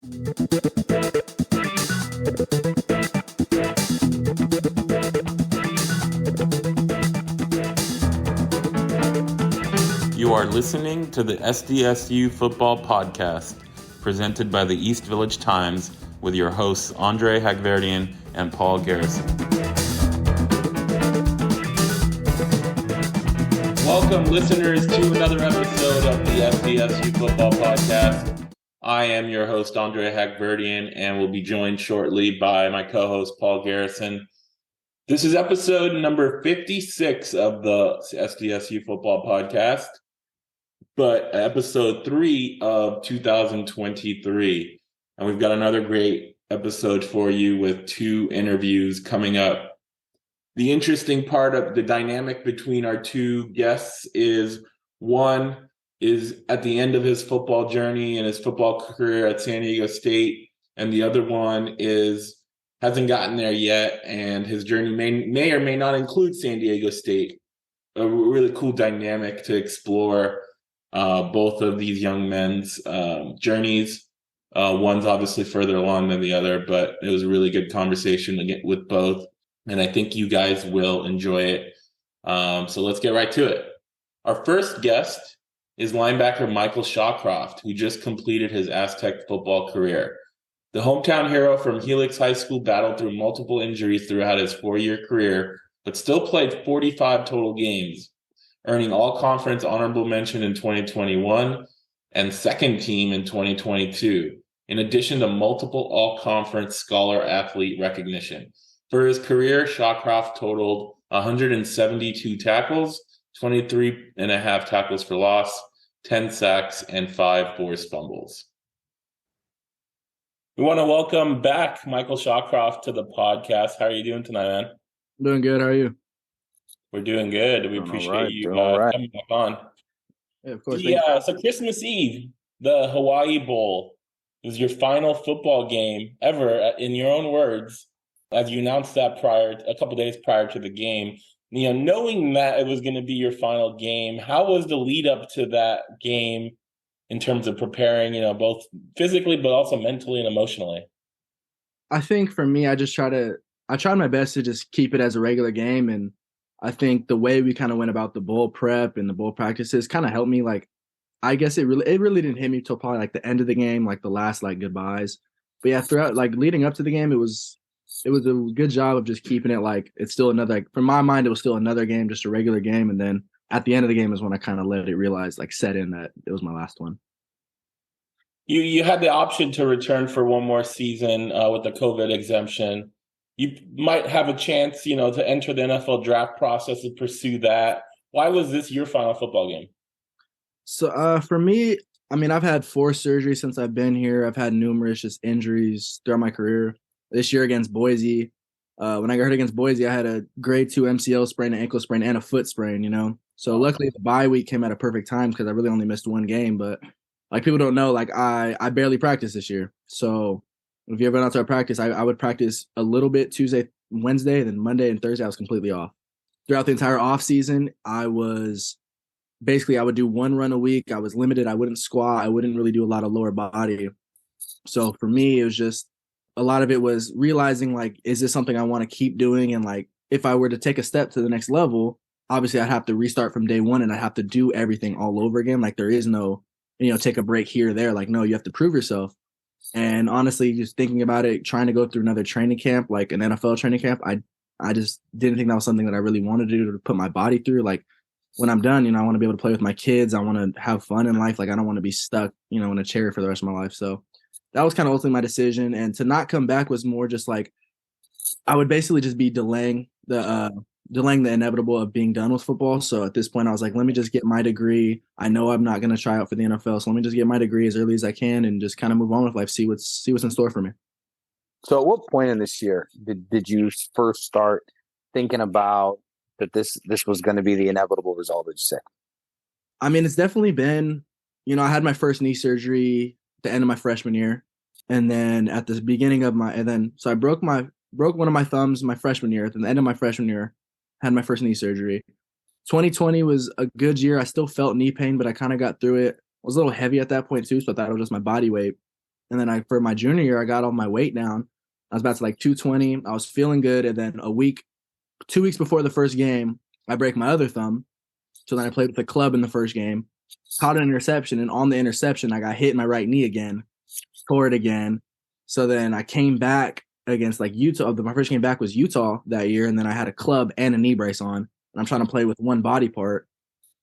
You are listening to the SDSU Football Podcast, presented by the East Village Times, with your hosts Andre Hagverdian and Paul Garrison. Welcome, listeners, to another episode of the SDSU Football Podcast. I am your host, Andre Hagverdian, and will be joined shortly by my co-host, Paul Garrison. This is episode number 56 of the SDSU Football Podcast, but episode 3 of 2023. And we've got another great episode for you with 2 interviews coming up. The interesting part of the dynamic between our 2 guests is one is at the end of his football journey and his football career at San Diego State, and the other one hasn't gotten there yet, and his journey may or may not include San Diego State. A really cool dynamic to explore both of these young men's journeys. One's obviously further along than the other, but it was a really good conversation with both, and I think you guys will enjoy it. So let's get right to it. Our first guest is linebacker Michael Shawcroft, who just completed his Aztec football career. The hometown hero from Helix High School battled through multiple injuries throughout his 4-year career, but still played 45 total games, earning all-conference honorable mention in 2021 and second team in 2022, in addition to multiple all-conference scholar athlete recognition. For his career, Shawcroft totaled 172 tackles, 23 and a half tackles for loss, 10 sacks, and 5 forced fumbles. We want to welcome back Michael Shawcroft to the podcast. How are you doing tonight, man? Doing good. How are you? We're doing good. We appreciate you coming back on. Yeah, of course. Yeah, so Christmas Eve, the Hawaii Bowl, was your final football game ever, in your own words, as you announced that a couple days prior to the game. You know, knowing that it was going to be your final game, how was the lead up to that game in terms of preparing, both physically but also mentally and emotionally? I think for me, I tried my best to just keep it as a regular game, and I think the way we kind of went about the bowl prep and the bowl practices kind of helped me. Like, I guess it really didn't hit me till probably like the end of the game, like the last like goodbyes. But yeah, throughout like leading up to the game, it was a good job of just keeping it like it's still another. Like, from my mind, it was still another game, just a regular game, and then at the end of the game is when I kind of let it realize, like, set in that it was my last one. You had the option to return for one more season with the COVID exemption. You might have a chance, to enter the NFL draft process and pursue that. Why was this your final football game? So for me, I mean, I've had 4 surgeries since I've been here. I've had numerous just injuries throughout my career. This year against Boise, when I got hurt against Boise, I had a grade 2 MCL sprain, an ankle sprain, and a foot sprain, So luckily the bye week came at a perfect time because I really only missed 1 game. But like, people don't know, like, I barely practiced this year. So if you ever went out to our practice, I would practice a little bit Tuesday, Wednesday, then Monday and Thursday I was completely off. Throughout the entire off season, I would do 1 run a week. I was limited. I wouldn't squat. I wouldn't really do a lot of lower body. So for me, it was just a lot of it was realizing, like, is this something I want to keep doing? And like, if I were to take a step to the next level, obviously I'd have to restart from day one and I'd have to do everything all over again. Like, there is no, take a break here or there. Like, no, you have to prove yourself. And honestly, just thinking about it, trying to go through another training camp, like an NFL training camp, I just didn't think that was something that I really wanted to do, to put my body through. Like, when I'm done, I want to be able to play with my kids. I want to have fun in life. Like, I don't want to be stuck, in a chair for the rest of my life. So that was kind of ultimately my decision. And to not come back was more just like, I would basically just be delaying the inevitable of being done with football. So at this point, I was like, let me just get my degree. I know I'm not going to try out for the NFL, so let me just get my degree as early as I can and just kind of move on with life, see what's in store for me. So at what point in this year did you first start thinking about that this was going to be the inevitable result, would you say? I mean, it's definitely been, I had my first knee surgery at the end of my freshman year. And then at the beginning of so I broke one of my thumbs my freshman year. At the end of my freshman year, had my first knee surgery. 2020 was a good year. I still felt knee pain, but I kind of got through it. I was a little heavy at that point too, so I thought it was just my body weight. And then for my junior year, I got all my weight down. I was about to like 220. I was feeling good. And then 2 weeks before the first game, I break my other thumb. So then I played with the club in the first game, caught an interception. And on the interception, I got hit in my right knee again, tore it again. So then I came back against like Utah. My first game back was Utah that year. And then I had a club and a knee brace on. And I'm trying to play with one body part.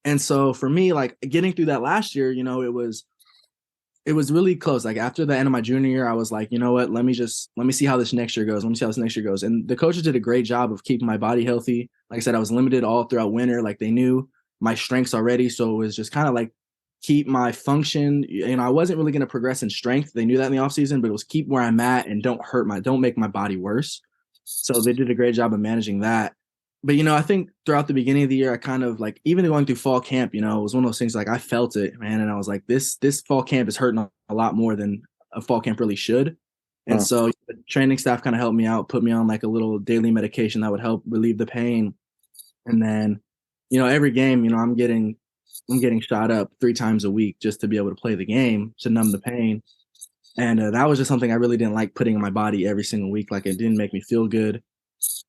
And so for me, like getting through that last year, it was really close. Like after the end of my junior year, I was like, you know what, let me see how this next year goes. And the coaches did a great job of keeping my body healthy. Like I said, I was limited all throughout winter. Like they knew my strengths already. So it was just kind of like keep my function. I wasn't really going to progress in strength. They knew that in the offseason, but it was keep where I'm at and don't make my body worse. So they did a great job of managing that. But, I think throughout the beginning of the year, I kind of like, even going through fall camp, it was one of those things like I felt it, man. And I was like, this fall camp is hurting a lot more than a fall camp really should. And so the training staff kind of helped me out, put me on like a little daily medication that would help relieve the pain. And then, every game, I'm getting shot up 3 times a week just to be able to play the game to numb the pain. And that was just something I really didn't like putting in my body every single week. Like it didn't make me feel good.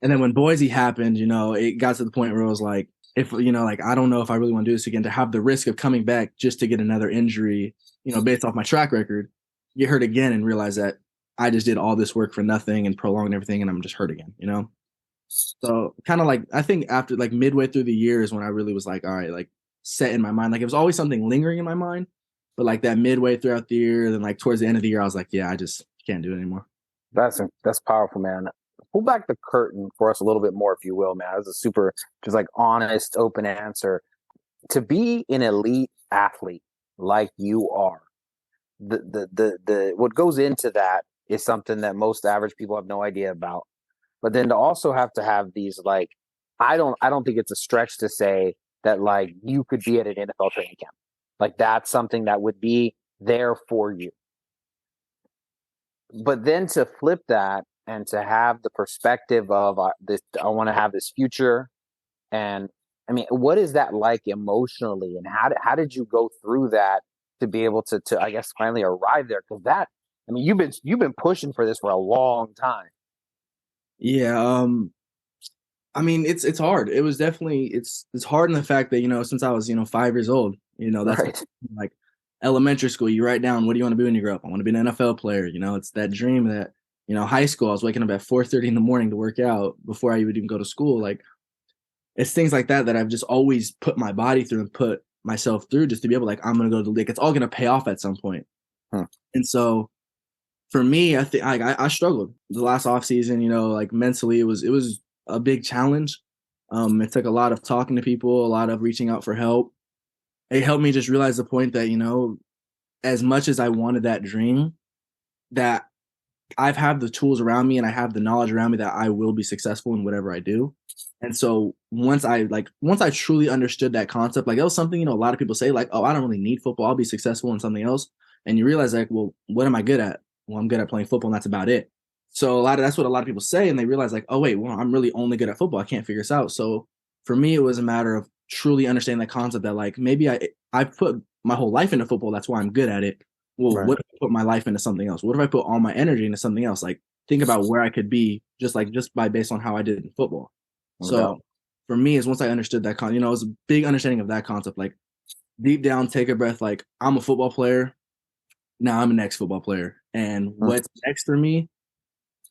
And then when Boise happened, it got to the point where it was like, if, like, I don't know if I really want to do this again, to have the risk of coming back just to get another injury, based off my track record, get hurt again and realize that I just did all this work for nothing and prolonged everything and I'm just hurt again, So kind of like, I think after like midway through the year is when I really was like, all right, like set in my mind, like it was always something lingering in my mind, but like that midway throughout the year, then like towards the end of the year, I was like, yeah, I just can't do it anymore. That's powerful, man. Pull back the curtain for us a little bit more, if you will, man. That's a super, just like honest, open answer. To be an elite athlete like you are, the what goes into that is something that most average people have no idea about. But then to also have these like, I don't think it's a stretch to say that like you could be at an NFL training camp. Like that's something that would be there for you. But then to flip that and to have the perspective of this, I want to have this future. And I mean, what is that like emotionally? And how did you go through that to be able to I guess finally arrive there? Because I mean, you've been pushing for this for a long time. Yeah. I mean, it's hard. It was definitely, it's hard in the fact that, since I was, 5 years old, that's right. Like elementary school, you write down, what do you want to be when you grow up? I want to be an NFL player. It's that dream that, high school, I was waking up at 4:30 in the morning to work out before I would even go to school. Like it's things like that I've just always put my body through and put myself through just to be able, like, I'm going to go to the league. It's all going to pay off at some point. And so for me, I think I struggled the last off season, like mentally, it was a big challenge. It took a lot of talking to people, a lot of reaching out for help. It helped me just realize the point that, as much as I wanted that dream, that I've had the tools around me and I have the knowledge around me that I will be successful in whatever I do. And so once I truly understood that concept, like it was something, a lot of people say like, oh, I don't really need football. I'll be successful in something else. And you realize like, well, what am I good at? Well, I'm good at playing football and that's about it. So that's what a lot of people say. And they realize like, oh wait, well, I'm really only good at football. I can't figure this out. So for me, it was a matter of truly understanding that concept that like, maybe I put my whole life into football. That's why I'm good at it. Well, Right. what if I put my life into something else? What if I put all my energy into something else? Like think about where I could be just by based on how I did in football. So for me, is once I understood that it was a big understanding of that concept, like deep down, take a breath, like I'm a football player. Now I'm an ex-football player. And what's next for me,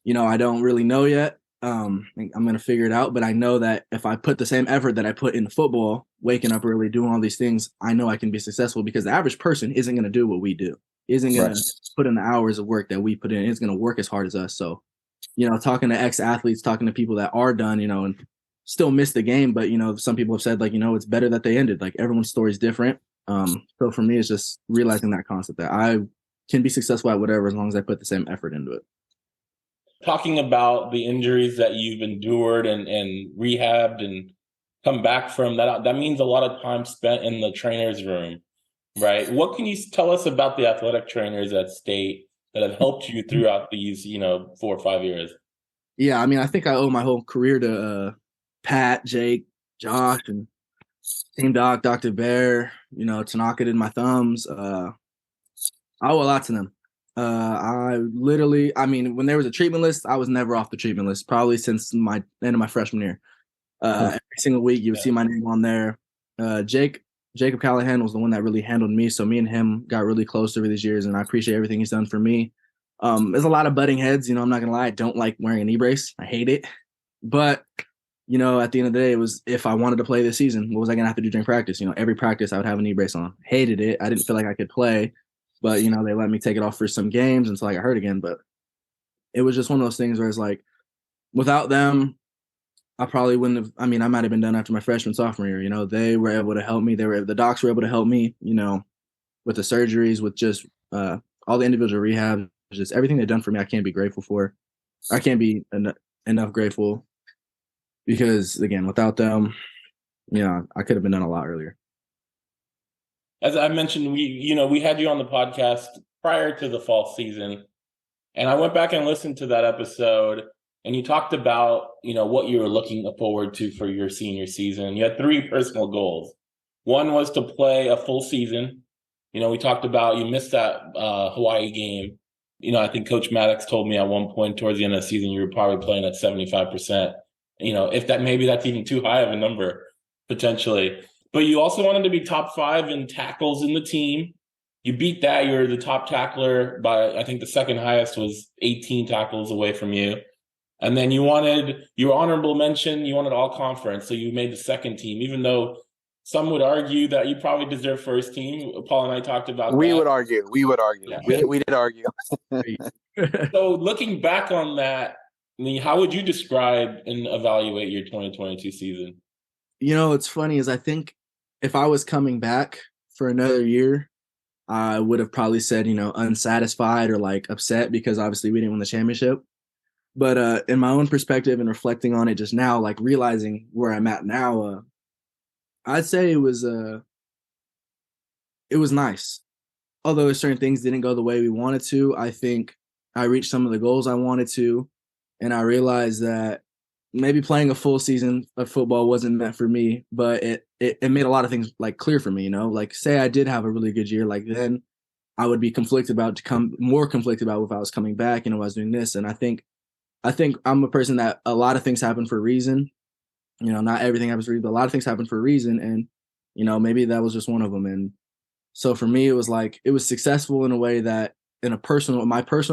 I don't really know yet. I'm going to figure it out, but I know that if I put the same effort that I put in football, waking up early, doing all these things, I know I can be successful because the average person isn't going to do what we do, isn't going to put in the hours of work that we put in, is going to work as hard as us. So, talking to ex-athletes, talking to people that are done, and still miss the game, but, some people have said like, it's better that they ended. Like everyone's story is different. So for me, it's just realizing that concept that I can be successful at whatever as long as I put the same effort into it. Talking about the injuries that you've endured and rehabbed and come back from, that means a lot of time spent in the trainer's room, right? What can you tell us about the athletic trainers at State that have helped you throughout these, 4 or 5 years? Yeah, I mean, I think I owe my whole career to Pat, Jake, Josh, and Team Doc, Dr. Bear, Tanaka did my thumbs. I owe a lot to them. I mean, when there was a treatment list, I was never off the treatment list, probably since my end of my freshman year. Every single week you would see my name on there. Jacob Callahan was the one that really handled me. So me and him got really close over these years, and I appreciate everything he's done for me. There's a lot of butting heads, I'm not gonna lie. I don't like wearing a knee brace. I hate it. But, at the end of the day, it was if I wanted to play this season, what was I gonna have to do during practice? Every practice I would have a knee brace on. Hated it. I didn't feel like I could play. But, they let me take it off for some games until I got hurt again. But it was just one of those things where it's like, without them, I probably wouldn't have. I mean, I might have been done after my freshman, sophomore year. They were able to help me. The docs were able to help me, with the surgeries, with just all the individual rehab, just everything they've done for me. I can't be grateful for. I can't be enough grateful because, again, without them, I could have been done a lot earlier. As I mentioned, we had you on the podcast prior to the fall season, and I went back and listened to that episode. And you talked about, what you were looking forward to for your senior season. You had 3 personal goals. One was to play a full season. We talked about you missed that Hawaii game. I think Coach Maddox told me at one point towards the end of the season you were probably playing at 75%. If maybe that's even too high of a number potentially. But you also wanted to be top 5 in tackles in the team. You beat that. You're the top tackler by, I think the second highest was 18 tackles away from you. And then you wanted your honorable mention, you wanted all conference. So you made the second team, even though some would argue that you probably deserve first team. Paul and I talked about that. We would argue. Yeah. We did argue. So looking back on that, how would you describe and evaluate your 2022 season? What's funny is I think if I was coming back for another year, I would have probably said, unsatisfied or like upset because obviously we didn't win the championship. But in my own perspective and reflecting on it just now, like realizing where I'm at now, I'd say it was nice. Although certain things didn't go the way we wanted to, I think I reached some of the goals I wanted to. And I realized that maybe playing a full season of football wasn't meant for me, but it made a lot of things like clear for me, like say I did have a really good year, like then I would be more conflicted about if I was coming back, if I was doing this. And I think I'm a person that a lot of things happen for a reason. Not everything happens for a reason, but a lot of things happen for a reason. And, maybe that was just one of them. And so for me, it was successful in a way that my personal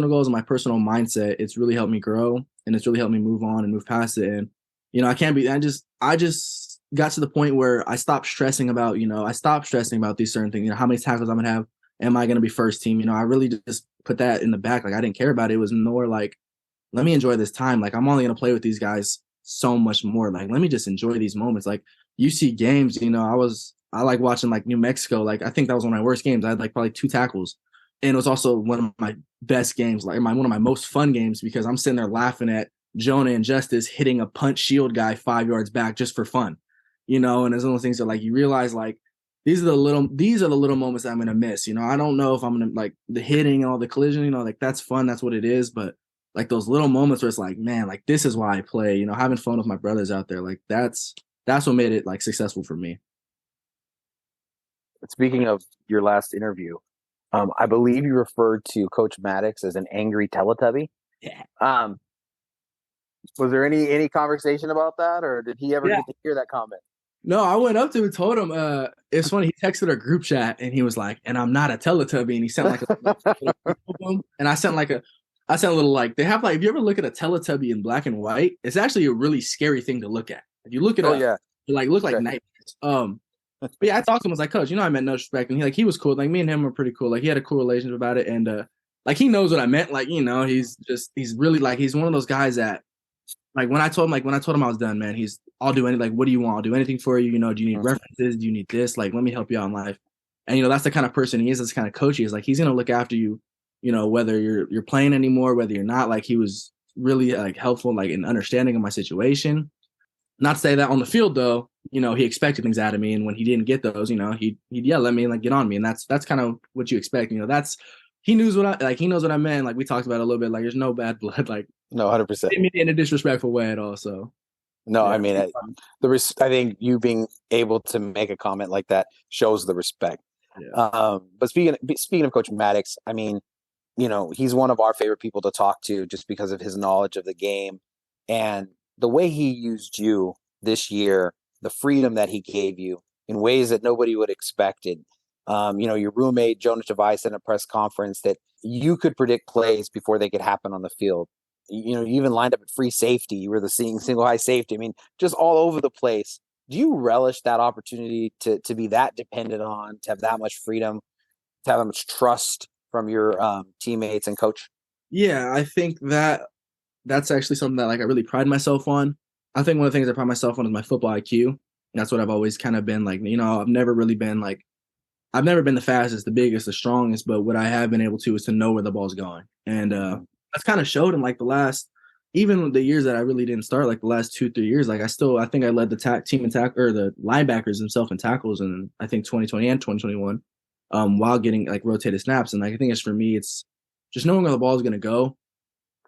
goals and my personal mindset, it's really helped me grow and it's really helped me move on and move past it. And, I just got to the point where I stopped stressing about these certain things, how many tackles I'm going to have. Am I going to be first team? I really just put that in the back. Like I didn't care about it. It was more like, let me enjoy this time. Like I'm only going to play with these guys so much more. Like, let me just enjoy these moments. Like you see games, I like watching like New Mexico. Like, I think that was one of my worst games. I had like probably 2 tackles and it was also one of my best games, like one of my most fun games because I'm sitting there laughing at Jonah and Justice hitting a punch shield guy 5 yards back just for fun, and it's one of those things that like, you realize like, these are the little moments that I'm going to miss. I don't know if I'm going to like the hitting and all the collision, like that's fun. That's what it is. But like those little moments where it's like, man, like this is why I play, having fun with my brothers out there. Like that's what made it like successful for me. Speaking of your last interview, I believe you referred to Coach Maddox as an angry Teletubby. Yeah. Was there any conversation about that, or did he ever get to hear that comment? No, I went up to him and told him, it's funny, he texted our group chat and he was like, and I'm not a Teletubby. And he sent like and I sent a little like, they have like, if you ever look at a Teletubby in black and white, it's actually a really scary thing to look at. If you look at it, you like look like nightmares. But yeah, I talked to him, I was like, Coach, I meant no disrespect. And he was cool. Like me and him were pretty cool. Like he had a cool relationship about it. And like he knows what I meant. Like, he's really like, he's one of those guys that like when I told him I was done, man, I'll do anything. Like, what do you want? I'll do anything for you. Do you need references? Do you need this? Like, let me help you out in life. And that's the kind of person he is. That's the kind of coach he is. Like, he's gonna look after you, whether you're playing anymore, whether you're not. Like, he was really like helpful, like in understanding of my situation. Not to say that on the field though, he expected things out of me, and when he didn't get those, he'd yell at me and like get on me, and that's kind of what you expect. He knows what I meant. Like we talked about it a little bit. Like there's no bad blood. Like no, 100%. Didn't mean it in a disrespectful way at all. So no, yeah. I mean, I think you being able to make a comment like that shows the respect. Yeah. But speaking of Coach Maddox, I mean, he's one of our favorite people to talk to just because of his knowledge of the game and the way he used you this year, the freedom that he gave you in ways that nobody would have expected. Your roommate, Jonah Tavai, said in a press conference that you could predict plays before they could happen on the field. You even lined up at free safety. You were the single high safety. I mean, just all over the place. Do you relish that opportunity to be that dependent on, to have that much freedom, to have that much trust from your teammates and coach? Yeah, I think that's actually something that like I really pride myself on. I think one of the things I pride myself on is my football IQ. That's what I've always kind of been like. I've never been the fastest, the biggest, the strongest, but what I have been able to is to know where the ball's going. And that's kind of showed in like even the years that I really didn't start, like the last 2-3 years, like I think I led the team in tackle or the linebackers themselves in tackles in I think 2020 and 2021 while getting like rotated snaps. And like, I think it's for me, it's just knowing where the ball is going to go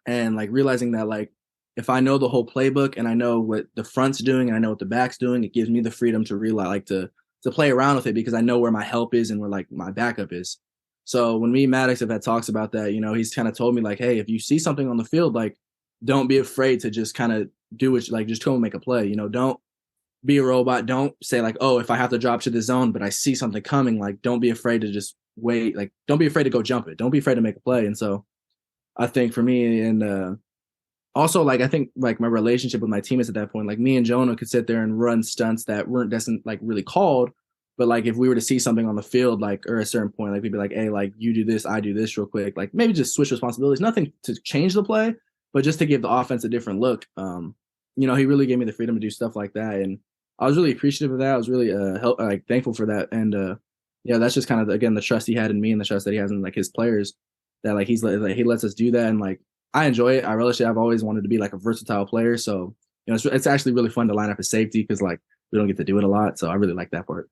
and like realizing that like if I know the whole playbook and I know what the front's doing and I know what the back's doing, it gives me the freedom to realize like to play around with it because I know where my help is and where like my backup is. So when me and Maddox have had talks about that, he's kind of told me like, hey, if you see something on the field, like don't be afraid to just kind of do it, like just go and make a play. Don't be a robot. Don't say like, oh, if I have to drop to the zone, but I see something coming, like don't be afraid to just wait. Like don't be afraid to go jump it. Don't be afraid to make a play. And so I think for me and also like I think like my relationship with my teammates at that point, like me and Jonah could sit there and run stunts that weren't like really called. But like if we were to see something on the field, like or at a certain point, like we'd be like, hey, like you do this, I do this real quick. Like maybe just switch responsibilities. Nothing to change the play, but just to give the offense a different look. He really gave me the freedom to do stuff like that. And I was really appreciative of that. I was really thankful for that. And that's just kind of again the trust he had in me and the trust that he has in like his players. That like he lets us do that, and like I enjoy it. I relish it. I've always wanted to be like a versatile player, so it's actually really fun to line up as safety because like we don't get to do it a lot. So I really like that part.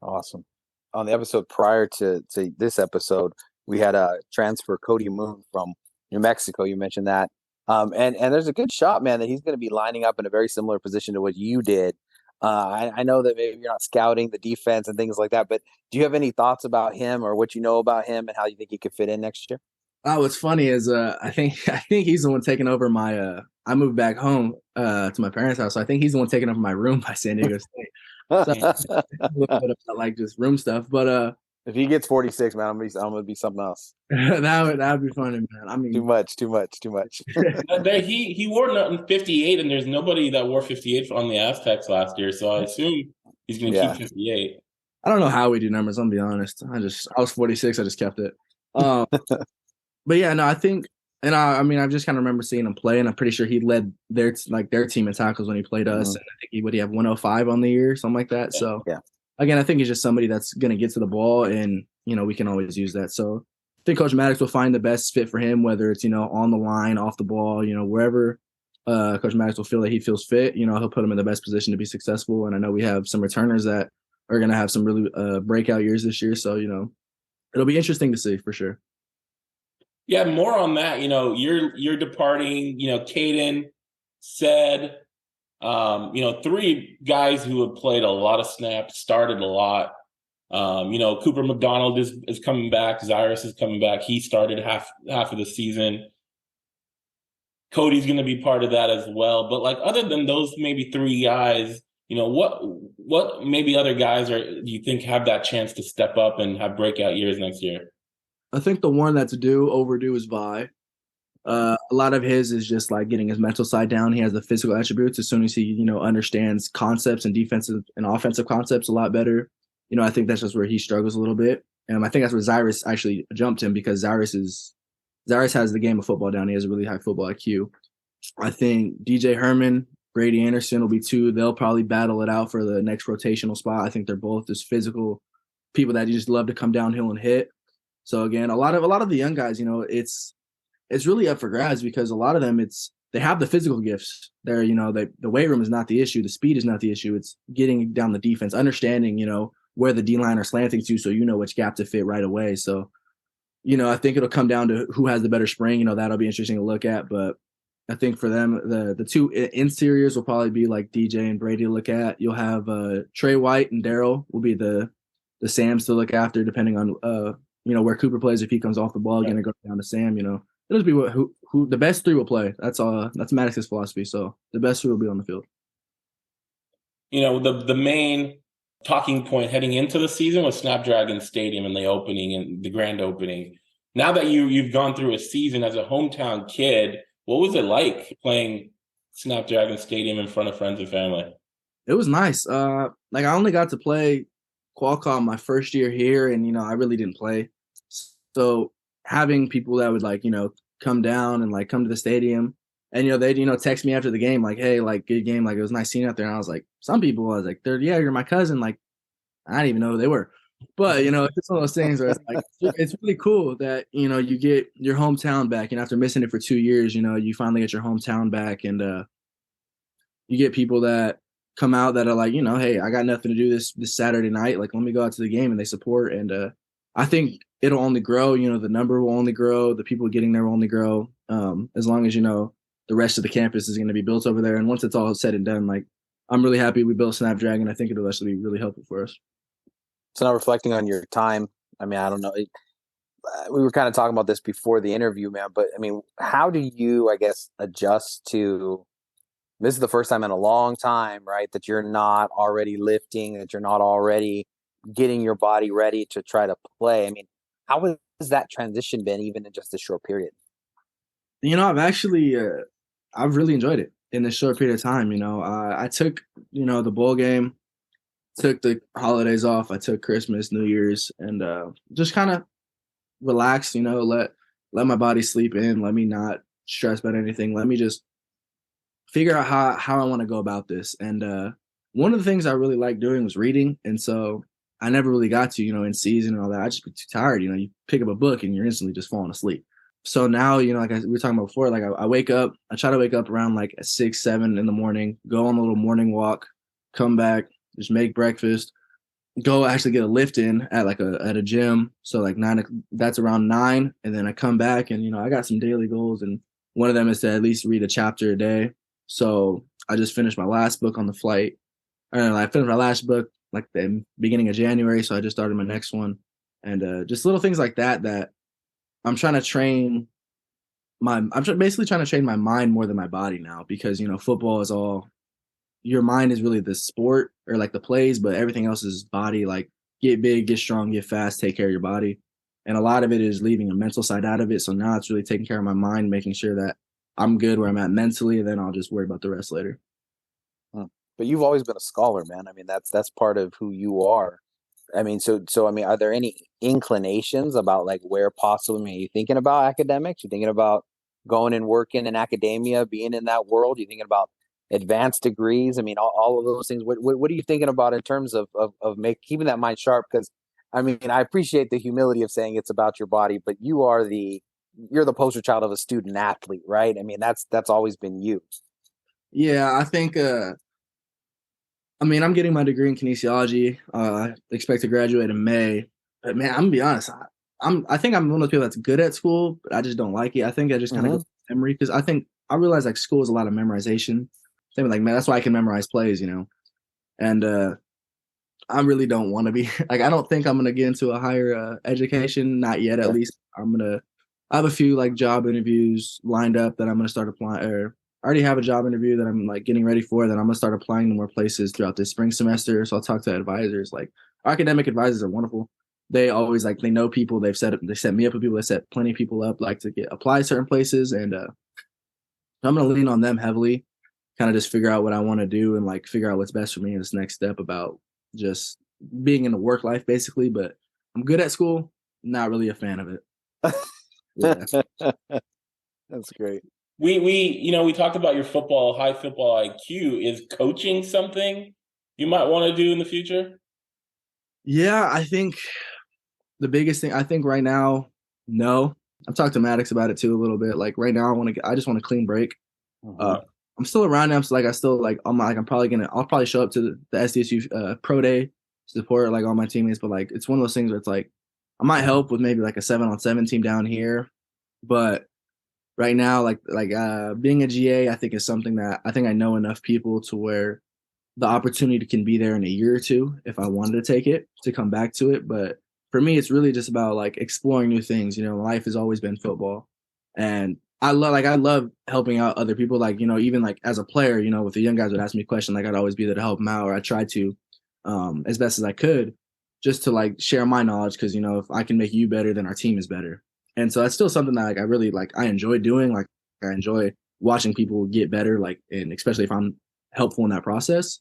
Awesome. On the episode prior to this episode, we had a transfer Cody Moon from New Mexico. You mentioned that, and there's a good shot, man, that he's going to be lining up in a very similar position to what you did. I know that maybe you're not scouting the defense and things like that, but do you have any thoughts about him or what you know about him and how you think he could fit in next year? Oh, what's funny is I think he's the one taking over my I moved back home to my parents' house, so I think he's the one taking over my room by San Diego State. So a little bit about like just room stuff, but if he gets 46, man, I'm gonna be something else. that would be funny, man. I mean, too much. He wore 58, and there's nobody that wore 58 on the Aztecs last year, so I assume he's going to keep 58. I don't know how we do numbers. I'm gonna be honest. I was 46. I just kept it. But yeah, no, I think, and I mean, I just kind of remember seeing him play, and I'm pretty sure he led their team in tackles when he played us, and I think he would have 105 on the year, something like that. So yeah. Again, I think he's just somebody that's going to get to the ball, and we can always use that. So I think Coach Maddox will find the best fit for him, whether it's on the line, off the ball, wherever Coach Maddox will feel that he feels fit. He'll put him in the best position to be successful. And I know we have some returners that are going to have some really breakout years this year. So it'll be interesting to see for sure. Yeah, more on that. You're departing. Caden said. Three guys who have played a lot of snaps, started a lot. Cooper McDonald is coming back. Zyrus is coming back. He started half of the season. Cody's going to be part of that as well. But like other than those maybe three guys, what maybe other guys do you think have that chance to step up and have breakout years next year? I think the one that's overdue is Vi. A lot of his is just like getting his mental side down. He has the physical attributes as soon as he, understands concepts and defensive and offensive concepts a lot better. I think that's just where he struggles a little bit. And I think that's where Zyrus actually jumped him because Zyrus has the game of football down. He has a really high football IQ. I think DJ Herman, Brady Anderson will be two. They'll probably battle it out for the next rotational spot. I think they're both just physical people that just love to come downhill and hit. So again, a lot of the young guys, it's really up for grabs because a lot of them they have the physical gifts. They're, the weight room is not the issue. The speed is not the issue. It's getting down the defense, understanding, where the D-line are slanting to so which gap to fit right away. So, I think it'll come down to who has the better spring. That'll be interesting to look at. But I think for them, the two interiors will probably be like DJ and Brady to look at. You'll have Trey White and Daryl will be the Sams to look after depending on where Cooper plays if he comes off the ball, going to go down to Sam. It'll just be who the best three will play. That's all. That's Maddox's philosophy. So the best three will be on the field. The main talking point heading into the season was Snapdragon Stadium and the grand opening. Now that you've gone through a season as a hometown kid, what was it like playing Snapdragon Stadium in front of friends and family? It was nice. I only got to play Qualcomm my first year here, and I really didn't play. So having people that would come down and come to the stadium, and they'd text me after the game hey, good game, it was nice seeing you out there. And I was like, some people I was like, you're my cousin. I didn't even know who they were. But it's one of those things where it's really cool that you get your hometown back. After missing it for 2 years, you finally get your hometown back, and you get people that come out that are hey, I got nothing to do this Saturday night. Let me go out to the game, and they support. And I think it'll only grow. The number will only grow. The people getting there will only grow. As long as the rest of the campus is going to be built over there. And once it's all said and done, I'm really happy we built Snapdragon. I think it'll actually be really helpful for us. So now reflecting on your time, I don't know. We were kind of talking about this before the interview, man. But how do you, I guess, adjust to? This is the first time in a long time, right, that you're not already lifting, that you're not already getting your body ready to try to play. How has that transition been, even in just a short period? I've actually, I've really enjoyed it in this short period of time. I took, the bowl game, took the holidays off. I took Christmas, New Year's, and just kind of relax, let my body sleep in. Let me not stress about anything. Let me just figure out how I want to go about this. And one of the things I really liked doing was reading. And so I never really got to, in season and all that. I just be too tired. You pick up a book and you're instantly just falling asleep. So now, we were talking about before, I wake up, I try to wake up around 6, 7 in the morning, go on a little morning walk, come back, just make breakfast, go actually get a lift in at at a gym. So 9, that's around 9. And then I come back and, I got some daily goals. And one of them is to at least read a chapter a day. So I just finished my last book on the flight. I finished my last book the beginning of January. So I just started my next one. And just little things like that I'm trying to train basically trying to train my mind more than my body now, because, football is all, your mind is really the sport or the plays, but everything else is body, get big, get strong, get fast, take care of your body. And a lot of it is leaving a mental side out of it. So now it's really taking care of my mind, making sure that I'm good where I'm at mentally, and then I'll just worry about the rest later. But you've always been a scholar, man. That's part of who you are. Are there any inclinations about where possibly, are you thinking about academics? You thinking about going and working in academia, being in that world? You thinking about advanced degrees? All of those things. What are you thinking about in terms of keeping that mind sharp? Because I appreciate the humility of saying it's about your body, but you're the poster child of a student athlete, right? That's always been you. Yeah, I think. I'm getting my degree in kinesiology. I expect to graduate in May. But man, I'm gonna be honest. I think I'm one of those people that's good at school, but I just don't like it. I think I just kind of go with memory, because I realize school is a lot of memorization. Same man, that's why I can memorize plays, And I really don't want to be I don't think I'm gonna get into a higher education, not yet. At least I have a few job interviews lined up that I'm gonna start applying. Or I already have a job interview that I'm getting ready for, that I'm gonna start applying to more places throughout this spring semester. So I'll talk to advisors. Academic advisors are wonderful. They always they know people. They set me up with people. They set plenty of people up to apply certain places, and I'm gonna lean on them heavily. Kind of just figure out what I want to do and figure out what's best for me in this next step about just being in the work life, basically. But I'm good at school, not really a fan of it. Yeah. That's great. We talked about your high football IQ. Is coaching something you might want to do in the future? Yeah, I think the biggest thing, right now, no. I've talked to Maddox about it too a little bit. Right now, I just want a clean break. I'm still around him, so I still I'll probably show up to the SDSU pro day, support all my teammates. But it's one of those things where it's I might help with maybe a 7-on-7 team down here, but right now, being a GA, I think is something that I think I know enough people to where the opportunity can be there in a year or two if I wanted to take it, to come back to it. But for me, it's really just about like exploring new things. Life has always been football, and I love helping out other people. Like, even like as a player, if the young guys would ask me a question, like I'd always be there to help them out, or I try to, as best as I could, just to like share my knowledge. Because if I can make you better, then our team is better. And so that's still something that like I really like. I enjoy doing. Like I enjoy watching people get better. Like, and especially if I'm helpful in that process.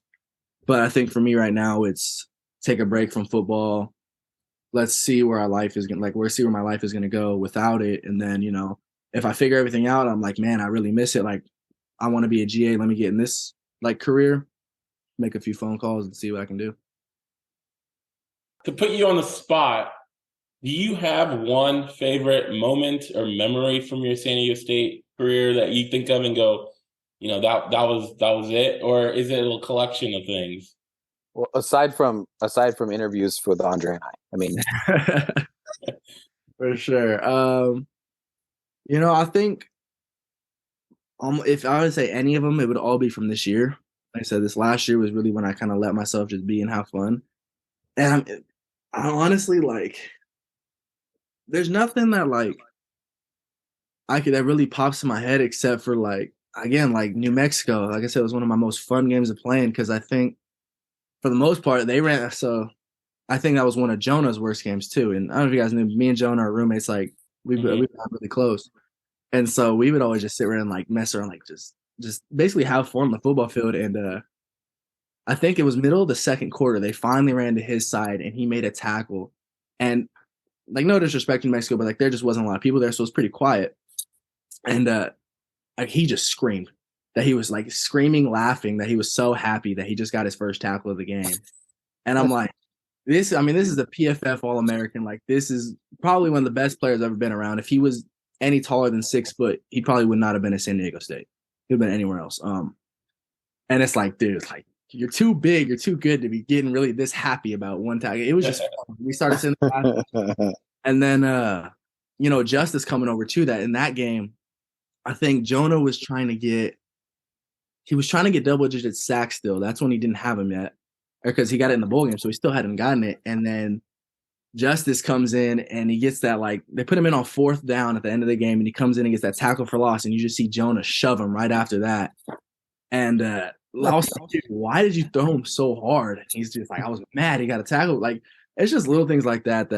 But I think for me right now, it's take a break from football. Let's see where our life is where my life is gonna go without it. And then, if I figure everything out, I'm like, man, I really miss it. Like, I want to be a GA. Let me get in this like career, make a few phone calls and see what I can do. To put you on the spot, do you have one favorite moment or memory from your San Diego State career that you think of and go, that was it, or is it a collection of things? Well, aside from interviews with Andre and I mean, for sure. I think if I would say any of them, it would all be from this year. Like I said, this last year was really when I kind of let myself just be and have fun. And I honestly like, there's nothing that like that really pops in my head except for like, again, like New Mexico. Like I said, it was one of my most fun games of playing because I think for the most part they ran. So I think that was one of Jonah's worst games too. And I don't know if you guys knew, me and Jonah are roommates. Like we got really close, and so we would always just sit around and like mess around, like just basically have fun on the football field. And I think it was middle of the second quarter. They finally ran to his side and he made a tackle. And like no disrespect to New Mexico, but like there just wasn't a lot of people there, so it was pretty quiet. And like he just screamed that he was like screaming, laughing, that he was so happy that he just got his first tackle of the game. And I'm like, this is the PFF All-American. Like this is probably one of the best players I've ever been around. If he was any taller than 6 foot, he probably would not have been at San Diego State. He'd have been anywhere else. And it's like, dude, it's like you're too big, you're too good to be getting really this happy about one tackle. It was just fun. We started sitting there, and then Justice coming over to that in that game. I think Jonah was trying to get double-digit sacks still. That's when he didn't have him yet, because he got it in the bowl game, so he still hadn't gotten it. And then Justice comes in and he gets that, like, they put him in on 4th down at the end of the game, and he comes in and gets that tackle for loss, and you just see Jonah shove him right after that. And I was like, dude, why did you throw him so hard? And he's just like, I was mad he got a tackle. Like, it's just little things like that,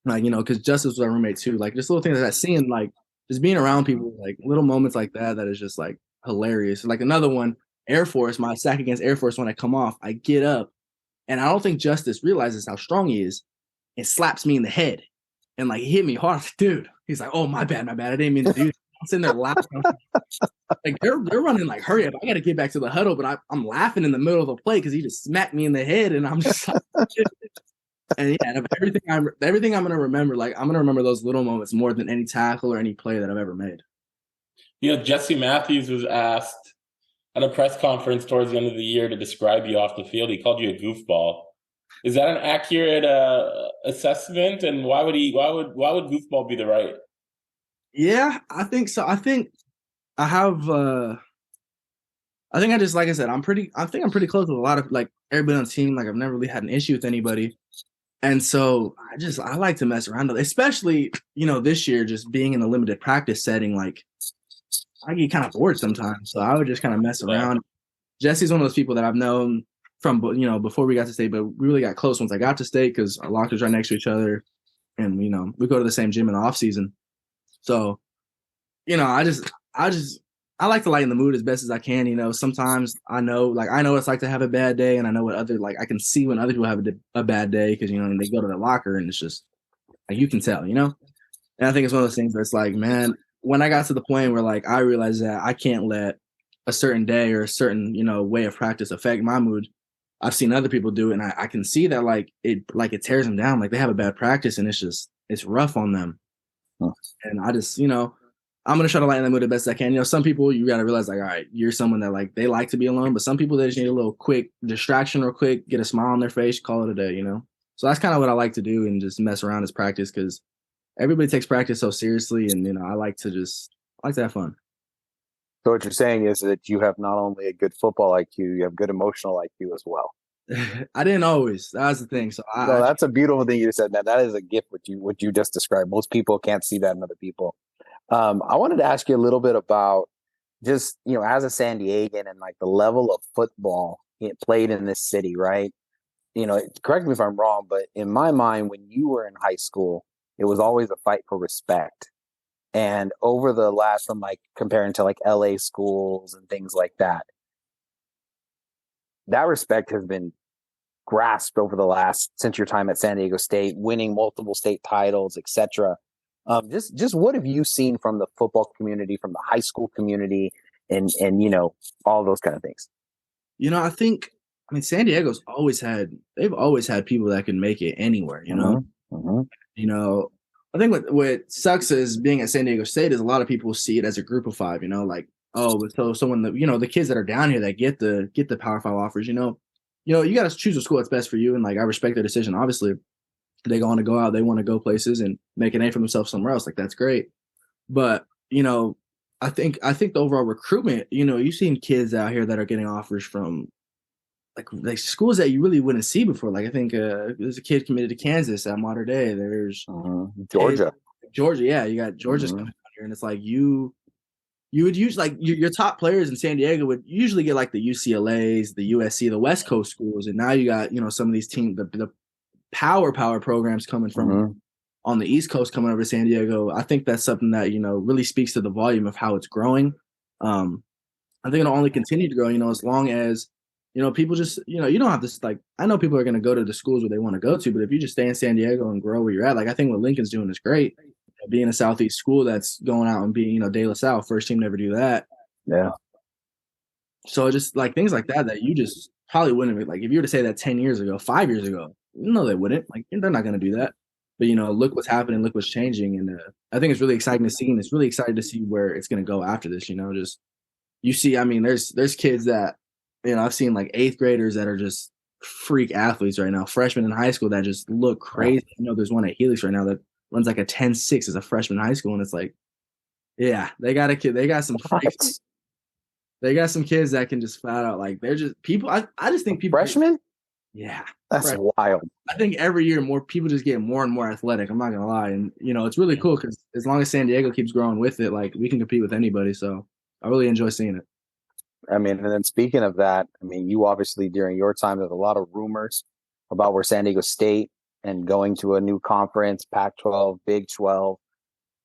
like, because Justice was our roommate too. Like, just little things like that, seeing, like, just being around people, like, little moments like that is just, like, hilarious. Like, another one, Air Force, my sack against Air Force, when I come off, I get up, and I don't think Justice realizes how strong he is. It slaps me in the head, and, like, he hit me hard. I was like, dude. He's like, oh, my bad. I didn't mean to do that. I'm sitting there laughing. Like, they're running, like, hurry up. I got to get back to the huddle, but I'm laughing in the middle of the play because he just smacked me in the head, and I'm just like, and yeah, everything I'm going to remember, like, I'm going to remember those little moments more than any tackle or any play that I've ever made. Jesse Matthews was asked at a press conference towards the end of the year to describe you off the field. He called you a goofball. Is that an accurate assessment? And why would goofball be the right? Yeah, I think so. I think I have. I think I just, like I said, I'm pretty close with a lot of, like, everybody on the team. Like, I've never really had an issue with anybody, and so I like to mess around, especially this year, just being in a limited practice setting. Like, I get kind of bored sometimes, so I would just kind of mess around. Jesse's one of those people that I've known from before we got to state, but we really got close once I got to state because our lockers right next to each other, and we go to the same gym in the off season. So, I like to lighten the mood as best as I can. Sometimes I know what it's like to have a bad day, and I know I can see when other people have a bad day because, they go to their locker and it's just like, you can tell, And I think it's one of those things where it's like, man, when I got to the point where, like, I realized that I can't let a certain day or a certain, way of practice affect my mood. I've seen other people do it, and I can see that, like, it tears them down. Like, they have a bad practice and it's rough on them. Huh. And I just, I'm going to try to lighten the mood the best I can. Some people, you got to realize, like, all right, you're someone that, like, they like to be alone, but some people, they just need a little quick distraction real quick, get a smile on their face, call it a day, So that's kind of what I like to do and just mess around as practice, because everybody takes practice so seriously, and, I like to have fun. So what you're saying is that you have not only a good football IQ, you have good emotional IQ as well. I didn't always. That was the thing. So No, that's a beautiful thing you said, man. That is a gift what you just described. Most people can't see that in other people. I wanted to ask you a little bit about just, as a San Diegan and like the level of football played in this city, right? Correct me if I'm wrong, but in my mind, when you were in high school, it was always a fight for respect. And over the last, from like comparing to like LA schools and things like that, that respect has been grasped over the last, since your time at San Diego State, winning multiple state titles, etc. Just what have you seen from the football community, from the high school community, and all those kind of things? I mean, San Diego's they've always had people that can make it anywhere, I think what sucks is being at San Diego State is a lot of people see it as a group of five, like, oh, so someone that, the kids that are down here that get the Power Five offers, you got to choose a school that's best for you. And like, I respect their decision. Obviously, they want to go out, they want to go places and make a name for themselves somewhere else. Like, that's great. But, I think the overall recruitment, you've seen kids out here that are getting offers from like schools that you really wouldn't see before. Like, I think there's a kid committed to Kansas at Mater Dei. There's Georgia. Yeah, you got Georgia's coming out here, and it's like you would use like your top players in San Diego would usually get like the UCLA's, the USC, the West Coast schools, and now you got some of these teams, the power programs coming from on the East Coast coming over to San Diego. I think that's something that really speaks to the volume of how it's growing. I think it'll only continue to grow, as long as people just, you don't have this, like, I know people are going to go to the schools where they want to go to, but if you just stay in San Diego and grow where you're at, like, I think what Lincoln's doing is great. Being a Southeast school that's going out and being, De La Salle, first team to ever do that. Yeah. So just like things like that you just probably wouldn't have, like, if you were to say that 10 years ago, 5 years ago, no, they wouldn't. Like, they're not going to do that. But, look what's happening, look what's changing. And I think it's really exciting to see, and it's really exciting to see where it's going to go after this, just, you see, I mean, there's kids that, I've seen like 8th graders that are just freak athletes right now, freshmen in high school that just look crazy. There's one at Helix right now that runs like a 10.6 as a freshman in high school. And it's like, yeah, they got a kid. They got some freaks. They got some kids that can just flat out, like, they're just people. I just think people. Freshmen? Yeah. That's wild. I think every year more people just get more and more athletic. I'm not going to lie. And, it's really cool because as long as San Diego keeps growing with it, like, we can compete with anybody. So I really enjoy seeing it. I mean, and then speaking of that, I mean, you obviously during your time, there's a lot of rumors about where San Diego State and going to a new conference, Pac-12, Big 12.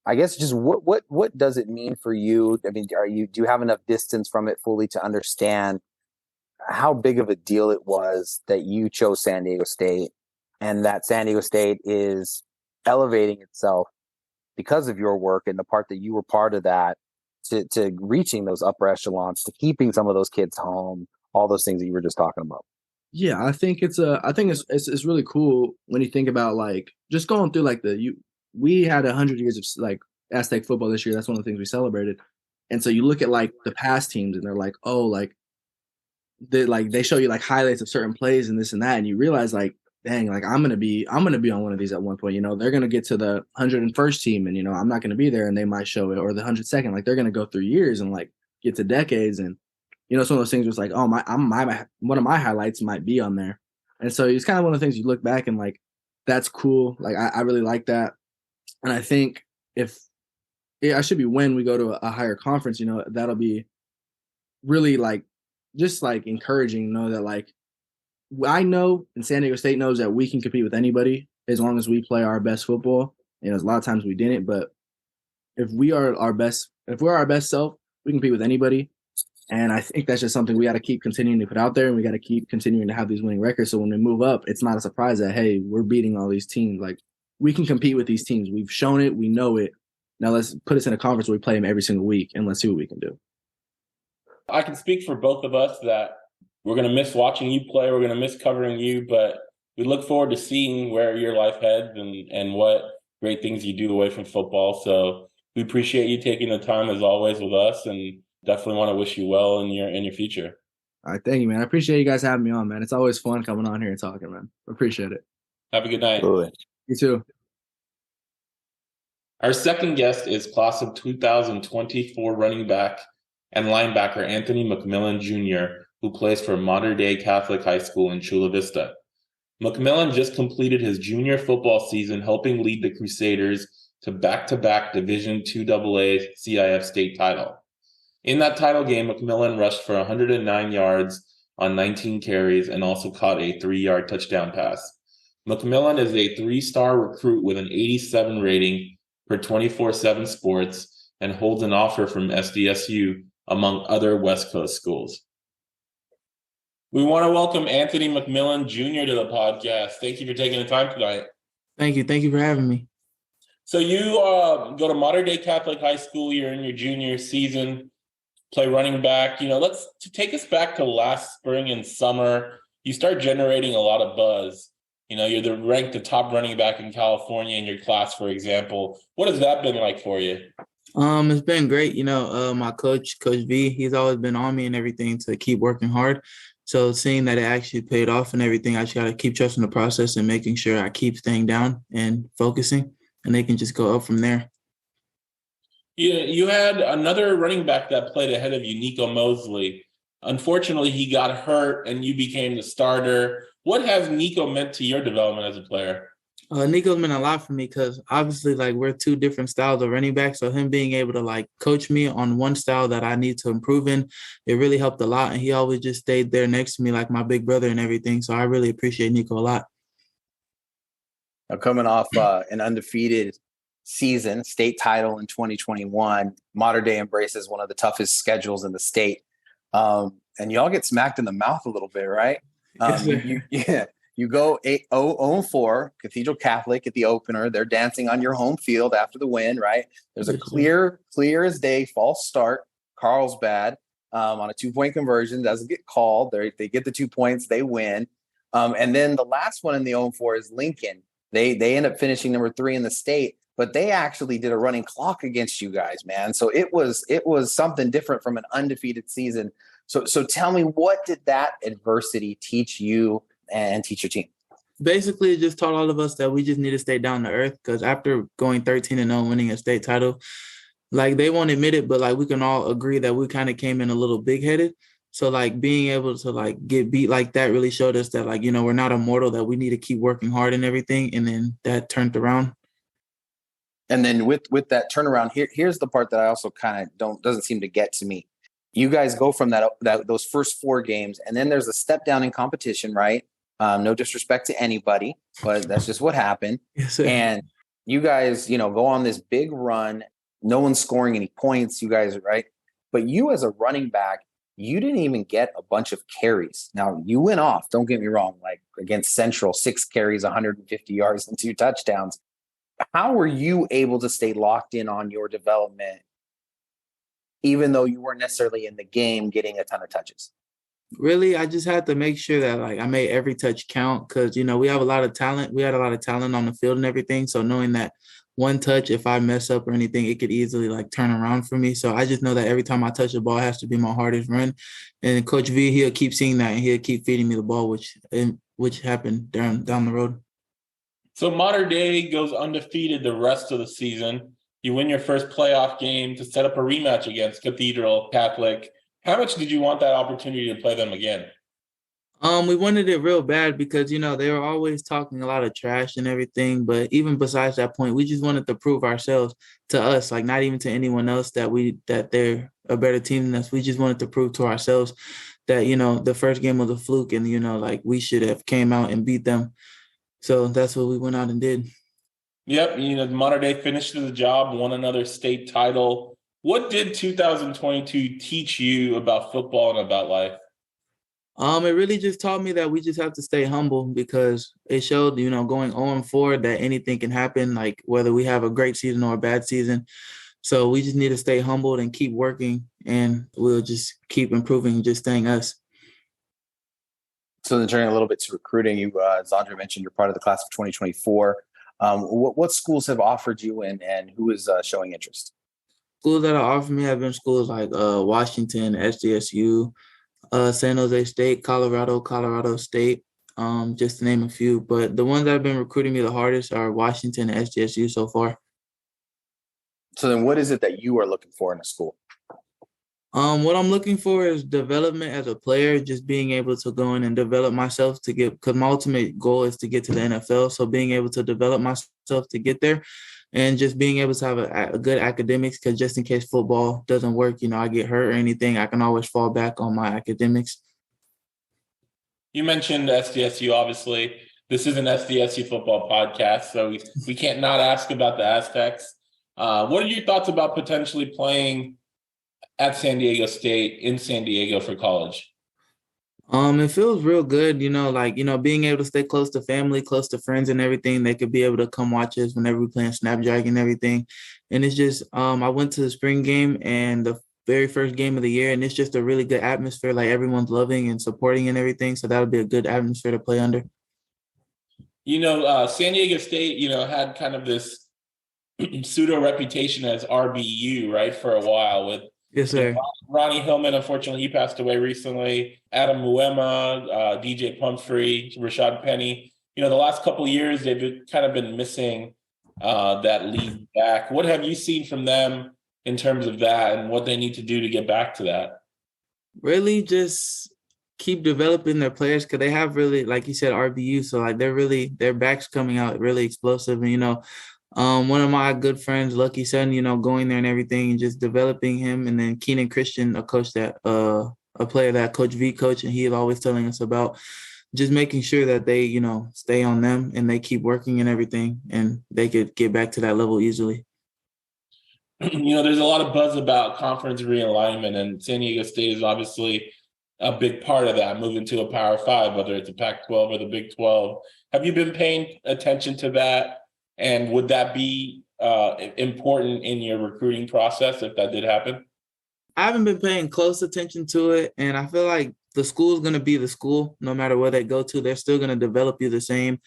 I guess just what does it mean for you? I mean, do you have enough distance from it fully to understand how big of a deal it was that you chose San Diego State and that San Diego State is elevating itself because of your work and the part that you were part of that? To reaching those upper echelons, to keeping some of those kids home, all those things that you were just talking about. Yeah, I think it's really cool when you think about, like, just going through like we had 100 years of like Aztec football this year. That's one of the things we celebrated. And so you look at like the past teams and they're like, oh, like they show you like highlights of certain plays and this and that, and you realize like, dang, like I'm gonna be on one of these at one point. They're gonna get to the 101st team, and I'm not gonna be there, and they might show it, or the 102nd. Like, they're gonna go through years and like get to decades, and some of those things was like, oh, one of my highlights might be on there, and so it's kind of one of the things you look back and like, that's cool. Like, I really like that, and I think I should be when we go to a higher conference, that'll be really like just like encouraging, that like. I know, and San Diego State knows, that we can compete with anybody as long as we play our best football. A lot of times we didn't, but if we're our best self, we can compete with anybody. And I think that's just something we got to keep continuing to put out there, and we got to keep continuing to have these winning records. So when we move up, it's not a surprise that, hey, we're beating all these teams. Like, we can compete with these teams. We've shown it. We know it. Now let's put us in a conference where we play them every single week, and let's see what we can do. I can speak for both of us that we're going to miss watching you play. We're going to miss covering you, but we look forward to seeing where your life heads and what great things you do away from football. So we appreciate you taking the time as always with us, and definitely want to wish you well in your future. All right. Thank you, man. I appreciate you guys having me on, man. It's always fun coming on here and talking, man. Appreciate it. Have a good night. Absolutely. You too. Our second guest is class of 2024 running back and linebacker Anthony McMillian Jr., who plays for Mater Dei Catholic High School in Chula Vista. McMillian just completed his junior football season, helping lead the Crusaders to back-to-back Division II AA CIF state title. In that title game, McMillian rushed for 109 yards on 19 carries and also caught a 3-yard touchdown pass. McMillian is a 3-star recruit with an 87 rating per 24/7 Sports and holds an offer from SDSU, among other West Coast schools. We want to welcome Anthony McMillian Jr. to the podcast. Thank you for taking the time tonight. Thank you. Thank you for having me. So you go to Mater Dei Catholic High School. You're in your junior season, play running back. Let's take us back to last spring and summer. You start generating a lot of buzz. You're ranked the top running back in California in your class, for example. What has that been like for you? It's been great. My coach V, he's always been on me and everything to keep working hard. So seeing that it actually paid off and everything, I just got to keep trusting the process and making sure I keep staying down and focusing, and they can just go up from there. Yeah, you had another running back that played ahead of you, Nico Mosley. Unfortunately, he got hurt and you became the starter. What has Nico meant to your development as a player? Nico's meant a lot for me because obviously, we're two different styles of running back. So him being able to, coach me on one style that I need to improve in, it really helped a lot. And he always just stayed there next to me like my big brother and everything. So I really appreciate Nico a lot. Now, coming off an undefeated season, state title in 2021, Mater Dei embraces one of the toughest schedules in the state. And y'all get smacked in the mouth a little bit, right? You go 0-4, Cathedral Catholic at the opener. They're dancing on your home field after the win, right? There's a clear as day false start. Carlsbad on a 2-point conversion doesn't get called. They get the 2 points, they win. And then the last one in the 0-4 is Lincoln. They end up finishing number 3 in the state, but they actually did a running clock against you guys, man. So it was something different from an undefeated season. So tell me, what did that adversity teach you and teach your team? Basically, it just taught all of us that we just need to stay down to earth, because after going 13-0, winning a state title, they won't admit it, but we can all agree that we kind of came in a little big-headed. So being able to get beat like that really showed us that we're not immortal, that we need to keep working hard and everything. And then that turned around. And then with that turnaround, here's the part that I also kind of doesn't seem to get to me. You guys go from those first 4 games, and then there's a step down in competition, right? No disrespect to anybody, but that's just what happened. Yes, sir. And you guys, go on this big run. No one's scoring any points, you guys, right? But you as a running back, you didn't even get a bunch of carries. Now, you went off, don't get me wrong, against Central, 6 carries, 150 yards, and 2 touchdowns. How were you able to stay locked in on your development, even though you weren't necessarily in the game getting a ton of touches? Really, I just had to make sure that I made every touch count, because we have a lot of talent. We had a lot of talent on the field and everything. So knowing that one touch, if I mess up or anything, it could easily turn around for me. So I just know that every time I touch the ball, it has to be my hardest run. And Coach V, he'll keep seeing that, and he'll keep feeding me the ball, which happened down the road. So Mater Dei goes undefeated the rest of the season. You win your first playoff game to set up a rematch against Cathedral Catholic. How much did you want that opportunity to play them again? We wanted it real bad because, they were always talking a lot of trash and everything. But even besides that point, we just wanted to prove ourselves to us, not even to anyone else, that they're a better team than us. We just wanted to prove to ourselves that, the first game was a fluke, and, we should have came out and beat them. So that's what we went out and did. Yep. Mater Dei finished the job, won another state title. What did 2022 teach you about football and about life? It really just taught me that we just have to stay humble, because it showed, going 0-4, that anything can happen, whether we have a great season or a bad season. So we just need to stay humbled and keep working, and we'll just keep improving, just staying us. So then turning a little bit to recruiting, you, as Andre mentioned, you're part of the class of 2024. What schools have offered you, and who is showing interest? Schools that have offered me have been schools like Washington, SDSU, San Jose State, Colorado State, just to name a few. But the ones that have been recruiting me the hardest are Washington and SDSU so far. So then what is it that you are looking for in a school? What I'm looking for is development as a player, just being able to go in and develop myself to get, because my ultimate goal is to get to the NFL. So being able to develop myself to get there and just being able to have a good academics, because just in case football doesn't work, I get hurt or anything, I can always fall back on my academics. You mentioned SDSU, obviously. This is an SDSU football podcast, so we can't not ask about the Aztecs. What are your thoughts about potentially playing at San Diego State in San Diego for college? It feels real good, being able to stay close to family, close to friends and everything. They could be able to come watch us whenever we're playing Snapdragon and everything. And it's just, I went to the spring game and the very first game of the year, and it's just a really good atmosphere. Like everyone's loving and supporting and everything. So that'll be a good atmosphere to play under. San Diego State, had kind of this pseudo reputation as RBU, right, for a while with Yes, sir. Ronnie Hillman. Unfortunately, he passed away recently. Adam Muema, DJ Pumphrey, Rashad Penny. The last couple of years, they've kind of been missing that lead back. What have you seen from them in terms of that and what they need to do to get back to that? Really just keep developing their players, because they have really, like you said, RBU. So like their back's coming out really explosive. And, one of my good friends, Lucky Son, going there and everything and just developing him. And then Keenan Christian, a player that Coach V coach, and he is always telling us about just making sure that they, stay on them and they keep working and everything, and they could get back to that level easily. There's a lot of buzz about conference realignment, and San Diego State is obviously a big part of that, moving to a Power 5, whether it's a Pac-12 or the Big 12. Have you been paying attention to that? And would that be important in your recruiting process if that did happen? I haven't been paying close attention to it, and I feel like the school is going to be the school no matter where they go to. They're still going to develop you the same,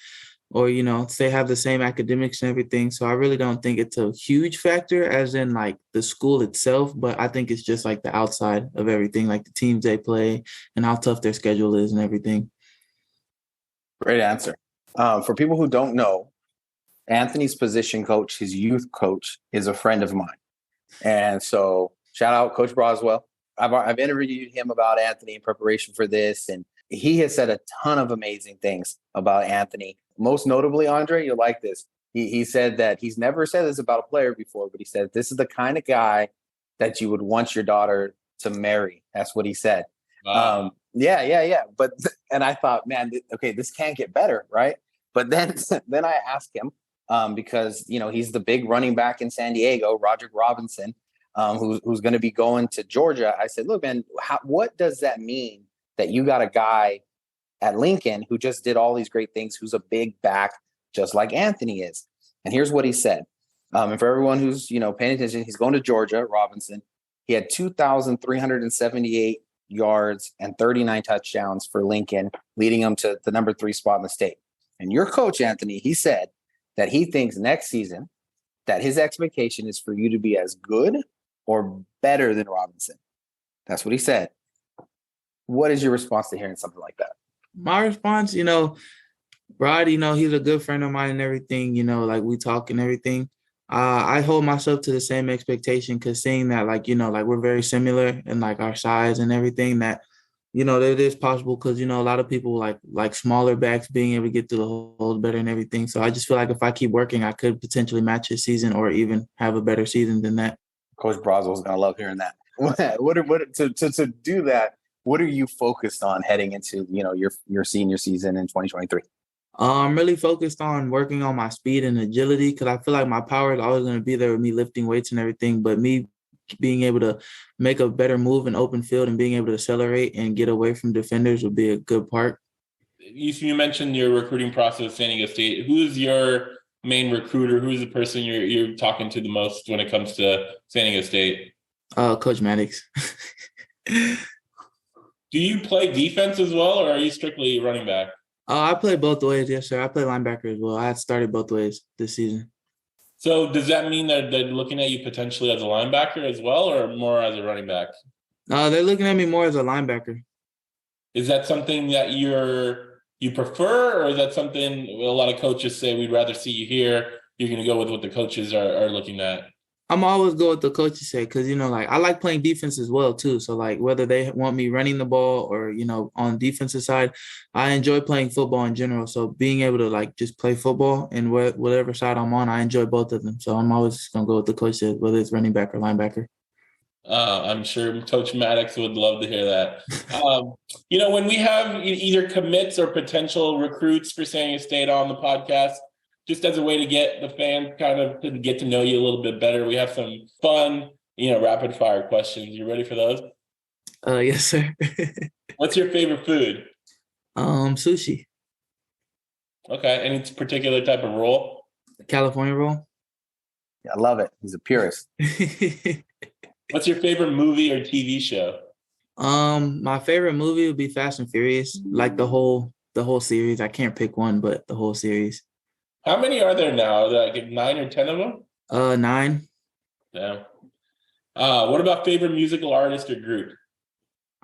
or, they have the same academics and everything. So I really don't think it's a huge factor as in like the school itself, but I think it's just like the outside of everything, like the teams they play and how tough their schedule is and everything. Great answer. For people who don't know, Anthony's position coach, his youth coach, is a friend of mine. And so shout out Coach Broswell. I've interviewed him about Anthony in preparation for this, and he has said a ton of amazing things about Anthony. Most notably, Andre, you'll like this. He said that he's never said this about a player before, but he said this is the kind of guy that you would want your daughter to marry. That's what he said. Wow. Yeah. But and I thought, man, okay, this can't get better, right? But then I asked him, because he's the big running back in San Diego, Roderick Robinson, who's going to be going to Georgia. I said, look, man, what does that mean that you got a guy at Lincoln who just did all these great things, who's a big back, just like Anthony is? And here's what he said. And for everyone who's paying attention, he's going to Georgia. Robinson. He had 2,378 yards and 39 touchdowns for Lincoln, leading him to the number 3 spot in the state. And your coach, Anthony, he said that he thinks next season that his expectation is for you to be as good or better than Robinson. That's what he said. What is your response to hearing something like that? My response, Rod, he's a good friend of mine and everything, like we talk and everything. I hold myself to the same expectation, because seeing that, like we're very similar in like our size and everything, that, that it is possible, because, a lot of people like smaller backs being able to get through the holes better and everything. So I just feel like if I keep working, I could potentially match his season or even have a better season than that. Coach Broswell's going to love hearing that. To do that, what are you focused on heading into, your senior season in 2023? I'm really focused on working on my speed and agility, because I feel like my power is always going to be there with me lifting weights and everything, but me being able to make a better move in open field and being able to accelerate and get away from defenders would be a good part. You mentioned your recruiting process at San Diego State. Who is your main recruiter? Who is the person you're talking to the most when it comes to San Diego State? Coach Maddox. Do you play defense as well, or are you strictly running back? I play both ways, yes, sir. I play linebacker as well. I had started both ways this season. So does that mean that they're looking at you potentially as a linebacker as well, or more as a running back? They're looking at me more as a linebacker. Is that something that you prefer, or is that something a lot of coaches say we'd rather see you here? You're going to go with what the coaches are looking at? I'm always go with the coaches say because like I like playing defense as well too. So like whether they want me running the ball or on defensive side, I enjoy playing football in general. So being able to like just play football and whatever side I'm on, I enjoy both of them. So I'm always just gonna go with the coach said, whether it's running back or linebacker. I'm sure Coach Maddox would love to hear that. When we have either commits or potential recruits for San Diego State on the podcast, just as a way to get the fans kind of to get to know you a little bit better, we have some fun, rapid fire questions. You ready for those? Yes, sir. What's your favorite food? Sushi. Okay. Any particular type of roll? California roll. Yeah, I love it. He's a purist. What's your favorite movie or TV show? My favorite movie would be Fast and Furious, like the whole series. I can't pick one, but the whole series. How many are there now? Are there like 9 or 10 of them? 9. Yeah. What about favorite musical artist or group?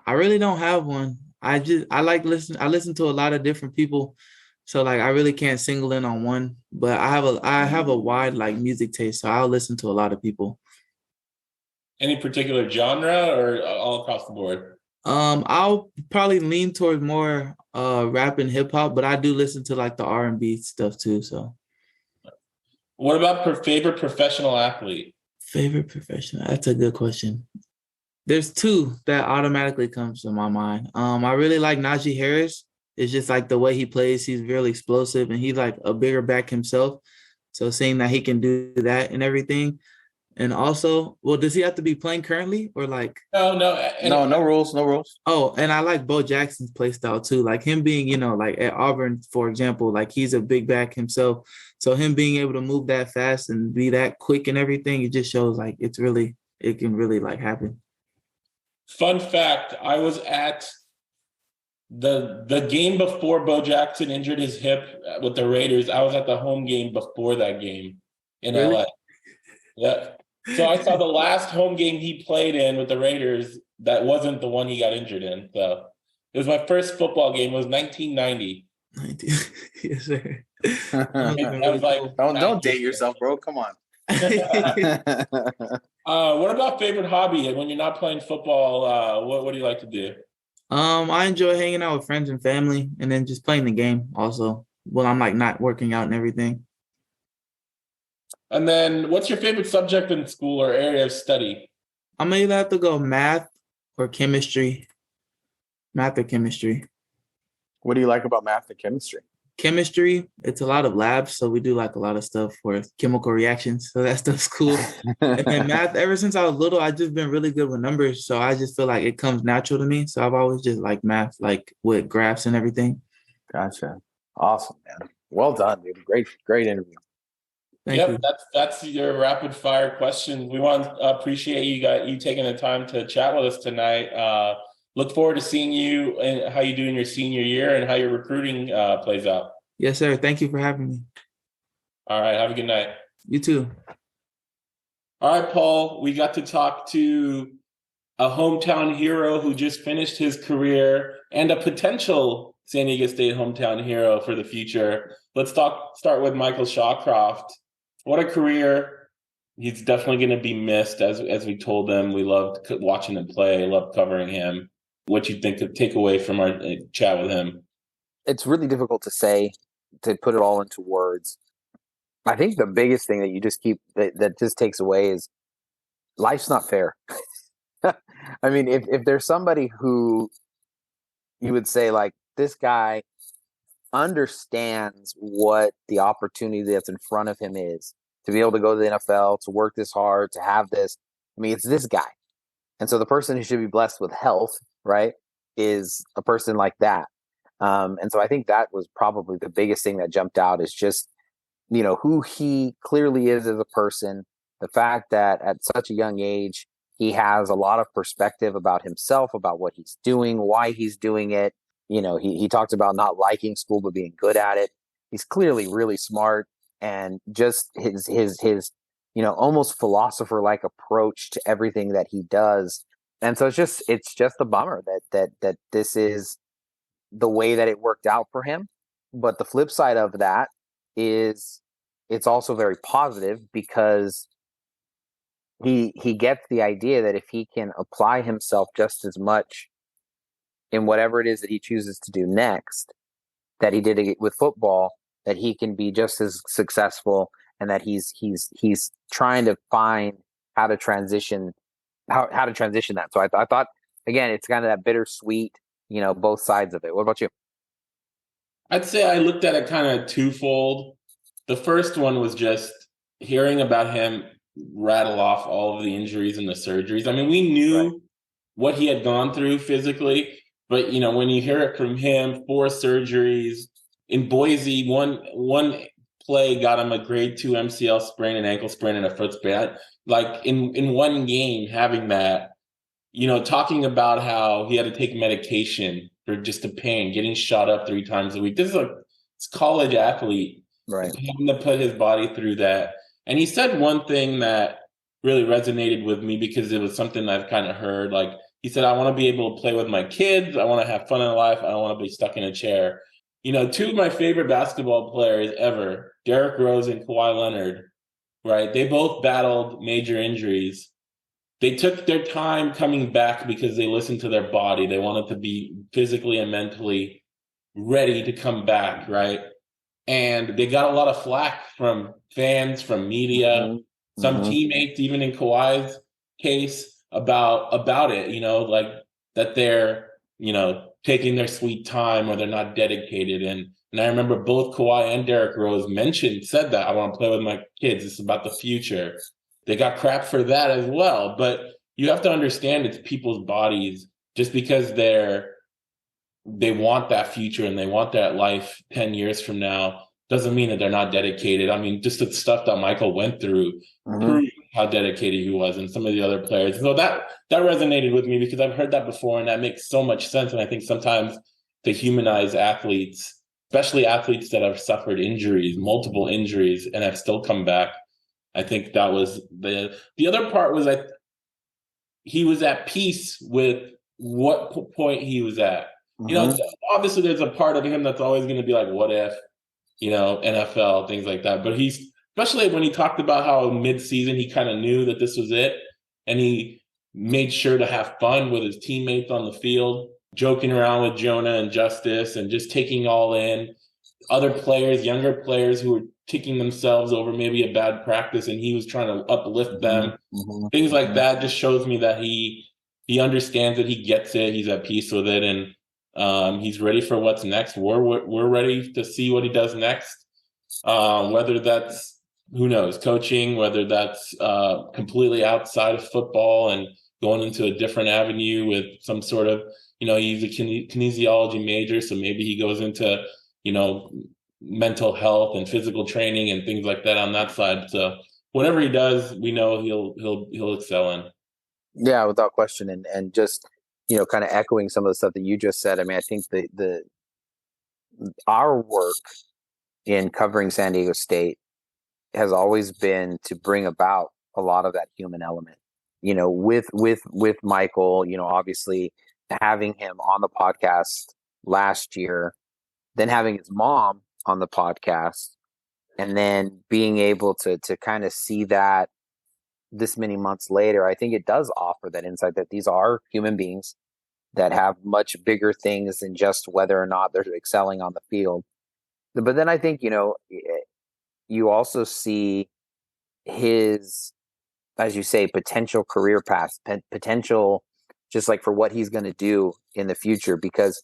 I really don't have one. I listen to a lot of different people. So like I really can't single in on one, but I have a wide like music taste, so I'll listen to a lot of people. Any particular genre or all across the board? I'll probably lean towards more rap and hip hop, but I do listen to like the R&B stuff too. So, what about favorite professional athlete? Favorite professional? That's a good question. There's 2 that automatically comes to my mind. I really like Najee Harris. It's just like the way he plays. He's really explosive, and he's like a bigger back himself. So seeing that he can do that and everything. And also, well, does he have to be playing currently or like? No. No rules. Oh, and I like Bo Jackson's play style too. Like him being, like at Auburn, for example, like he's a big back himself. So him being able to move that fast and be that quick and everything, it just shows like it can really like happen. Fun fact, I was at the game before Bo Jackson injured his hip with the Raiders. I was at the home game before that game in Really? LA. Yeah. So I saw the last home game he played in with the Raiders. That wasn't the one he got injured in. So it was my first football game. It was 1990. Yes, sir. I was like, don't date yourself, bro. Come on. What about favorite hobby? When you're not playing football, what do you like to do? I enjoy hanging out with friends and family, and then just playing the game. Also, when I'm like not working out and everything. And then, what's your favorite subject in school or area of study? I'm gonna either have to go math or chemistry. Math or chemistry. What do you like about math and chemistry? Chemistry, it's a lot of labs, so we do like a lot of stuff for chemical reactions. So that stuff's cool. And then math, ever since I was little, I've just been really good with numbers. So I just feel like it comes natural to me. So I've always just liked math, like with graphs and everything. Gotcha. Awesome, man. Well done, dude. Great interview. Thank you. That's your rapid fire questions. We want to appreciate you taking the time to chat with us tonight. Look forward to seeing you and how you do in your senior year and how your recruiting plays out. Yes, sir. Thank you for having me. All right. Have a good night. You too. All right, Paul. We got to talk to a hometown hero who just finished his career and a potential San Diego State hometown hero for the future. Let's start with Michael Shawcroft. What a career. He's definitely going to be missed. As we told them, we loved watching him play, loved covering him. What you think to take away from our chat with him? It's really difficult to say, to put it all into words. I think the biggest thing that you just that just takes away is life's not fair. I mean, if there's somebody who you would say like, this guy understands what the opportunity that's in front of him is to be able to go to the NFL, to work this hard, to have this. I mean, it's this guy. And so the person who should be blessed with health, right, is a person like that. And so I think that was probably the biggest thing that jumped out is just, who he clearly is as a person. The fact that at such a young age, he has a lot of perspective about himself, about what he's doing, why he's doing it. He talked about not liking school, but being good at it. He's clearly really smart, and just his almost philosopher-like approach to everything that he does. And so it's just a bummer that this is the way that it worked out for him. But the flip side of that is it's also very positive because he gets the idea that if he can apply himself just as much in whatever it is that he chooses to do next, that he did it with football, that he can be just as successful, and that he's trying to find how to transition that. So I thought, again, it's kind of that bittersweet, both sides of it. What about you? I'd say I looked at it kind of twofold. The first one was just hearing about him rattle off all of the injuries and the surgeries. I mean, we knew what he had gone through physically, but when you hear it from him, 4 surgeries in Boise, one play got him a grade 2 MCL sprain, an ankle sprain, and a foot sprain. Like in one game, having that, talking about how he had to take medication for just the pain, getting shot up 3 times a week. This is it's college athlete, right? Having to put his body through that. And he said one thing that really resonated with me because it was something I've kind of heard. Like he said, I want to be able to play with my kids. I want to have fun in life. I don't want to be stuck in a chair. 2 of my favorite basketball players ever, Derrick Rose and Kawhi Leonard, right? They both battled major injuries. They took their time coming back because they listened to their body. They wanted to be physically and mentally ready to come back, right? And they got a lot of flack from fans, from media, some teammates, even in Kawhi's case, about it, like that they're, taking their sweet time or they're not dedicated. And I remember both Kawhi and Derrick Rose said that, I want to play with my kids. It's about the future. They got crap for that as well. But you have to understand it's people's bodies. Just because they want that future and they want that life 10 years from now doesn't mean that they're not dedicated. I mean, just the stuff that Michael went through proved how dedicated he was, and some of the other players. So that resonated with me because I've heard that before, and that makes so much sense. And I think sometimes to humanize athletes, especially athletes that have suffered injuries, multiple injuries, and have still come back, I think that was the other part was he was at peace with what point he was at. Obviously there's a part of him that's always going to be like, what if, NFL, things like that. But especially when he talked about how mid-season he kind of knew that this was it, and he made sure to have fun with his teammates on the field, joking around with Jonah and Justice and just taking all in other players, younger players who were kicking themselves over maybe a bad practice, and he was trying to uplift them. Things like that just shows me that he understands it, he gets it, he's at peace with it, and he's ready for what's next. We're ready to see what he does next. Whether that's, who knows, coaching, whether that's completely outside of football and going into a different avenue with some sort of, he's a kinesiology major, so maybe he goes into, mental health and physical training and things like that on that side. So whatever he does, we know he'll excel in. Yeah, without question. And just, kind of echoing some of the stuff that you just said. I mean, I think our work in covering San Diego State has always been to bring about a lot of that human element, with Michael, obviously having him on the podcast last year, then having his mom on the podcast, and then being able to kind of see that this many months later. I think it does offer that insight that these are human beings that have much bigger things than just whether or not they're excelling on the field. But then I think, you also see his, as you say, potential career path, potential just like for what he's going to do in the future, because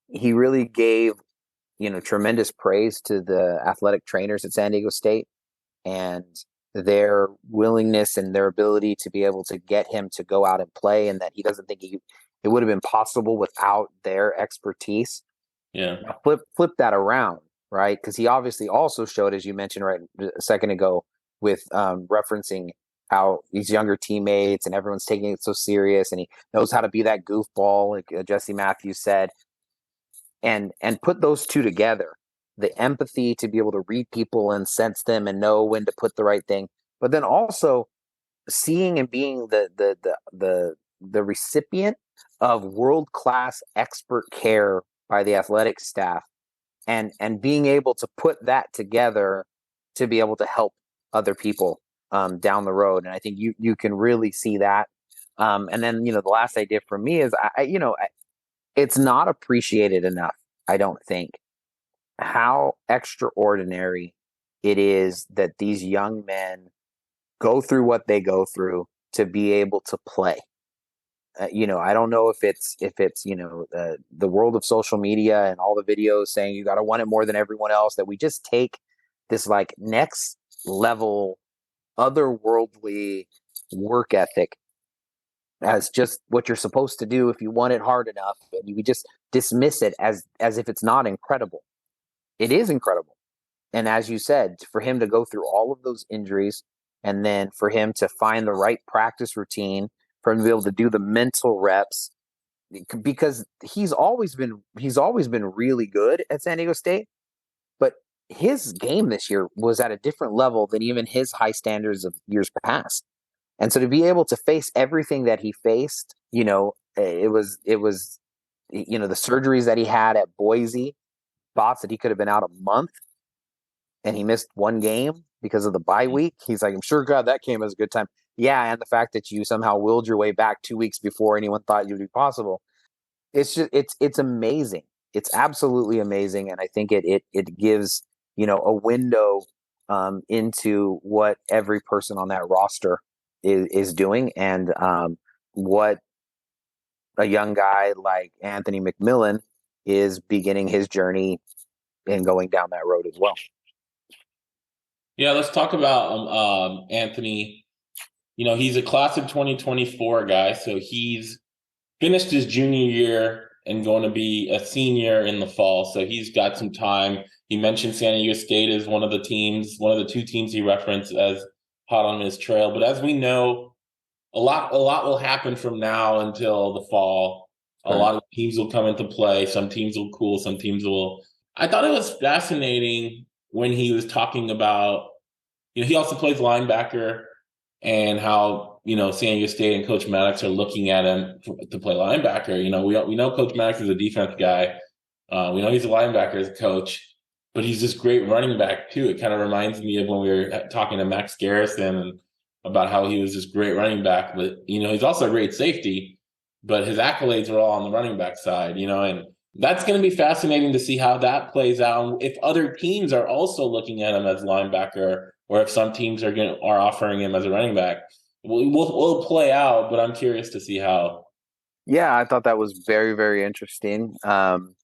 he really gave, tremendous praise to the athletic trainers at San Diego State and their willingness and their ability to be able to get him to go out and play, and that he doesn't think it would have been possible without their expertise. Yeah. Now flip that around, right? Because he obviously also showed, as you mentioned right a second ago, with referencing how these younger teammates and everyone's taking it so serious, and he knows how to be that goofball, like Jesse Matthews said, and put those two together. The empathy to be able to read people and sense them and know when to put the right thing, but then also seeing and being the recipient of world-class expert care by the athletic staff, and being able to put that together to be able to help other people. down the road. And I think you can really see that. And then, the last idea for me is, it's not appreciated enough, I don't think, how extraordinary it is that these young men go through what they go through to be able to play. I don't know if it's the world of social media and all the videos saying you got to want it more than everyone else, that we just take this like next level otherworldly work ethic as just what you're supposed to do if you want it hard enough, and we just dismiss it as if it's not incredible. It is incredible. And as you said, for him to go through all of those injuries, and then for him to find the right practice routine, for him to be able to do the mental reps, because he's always been really good at San Diego State, but his game this year was at a different level than even his high standards of years past. And so to be able to face everything that he faced, it was the surgeries that he had at Boise, thoughts that he could have been out a month, and he missed one game because of the bye week. He's like, I'm sure God that came as a good time. Yeah, and the fact that you somehow willed your way back 2 weeks before anyone thought it would be possible. It's just it's amazing. It's absolutely amazing, and I think it gives a window into what every person on that roster is doing, and what a young guy like Anthony McMillian is beginning his journey and going down that road as well. Yeah, let's talk about Anthony. He's a class of 2024 guy, so he's finished his junior year and going to be a senior in the fall, so he's got some time. He mentioned San Diego State is one of the two teams he referenced as hot on his trail. But as we know, a lot will happen from now until the fall. A lot of teams will come into play. Some teams will cool. Some teams will. I thought it was fascinating when he was talking about, he also plays linebacker, and how, San Diego State and Coach Maddox are looking at him to play linebacker. We know Coach Maddox is a defense guy. We know he's a linebacker as a coach, but he's this great running back too. It kind of reminds me of when we were talking to Max Garrison and about how he was this great running back, but he's also a great safety, but his accolades are all on the running back side, and that's going to be fascinating to see how that plays out. If other teams are also looking at him as linebacker, or if some teams are offering him as a running back, we'll play out. But I'm curious to see how. Yeah, I thought that was very, very interesting. And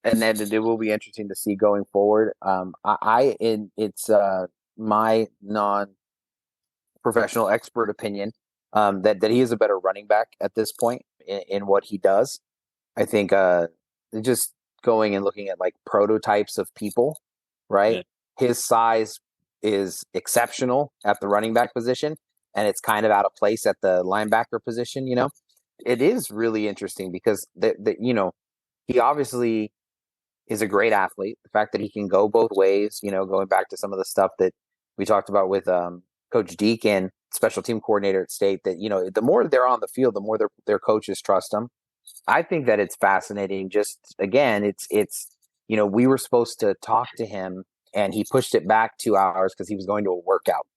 then it will be interesting to see going forward. It's my non-professional expert opinion that he is a better running back at this point in what he does. I think just going and looking at like prototypes of people, right? Yeah. His size is exceptional at the running back position, and it's kind of out of place at the linebacker position. It is really interesting because he obviously is a great athlete. The fact that he can go both ways, going back to some of the stuff that we talked about with Coach Deacon, special team coordinator at State, that the more they're on the field, the more their coaches trust them. I think that it's fascinating. Just again, it's we were supposed to talk to him, and he pushed it back 2 hours because he was going to a workout.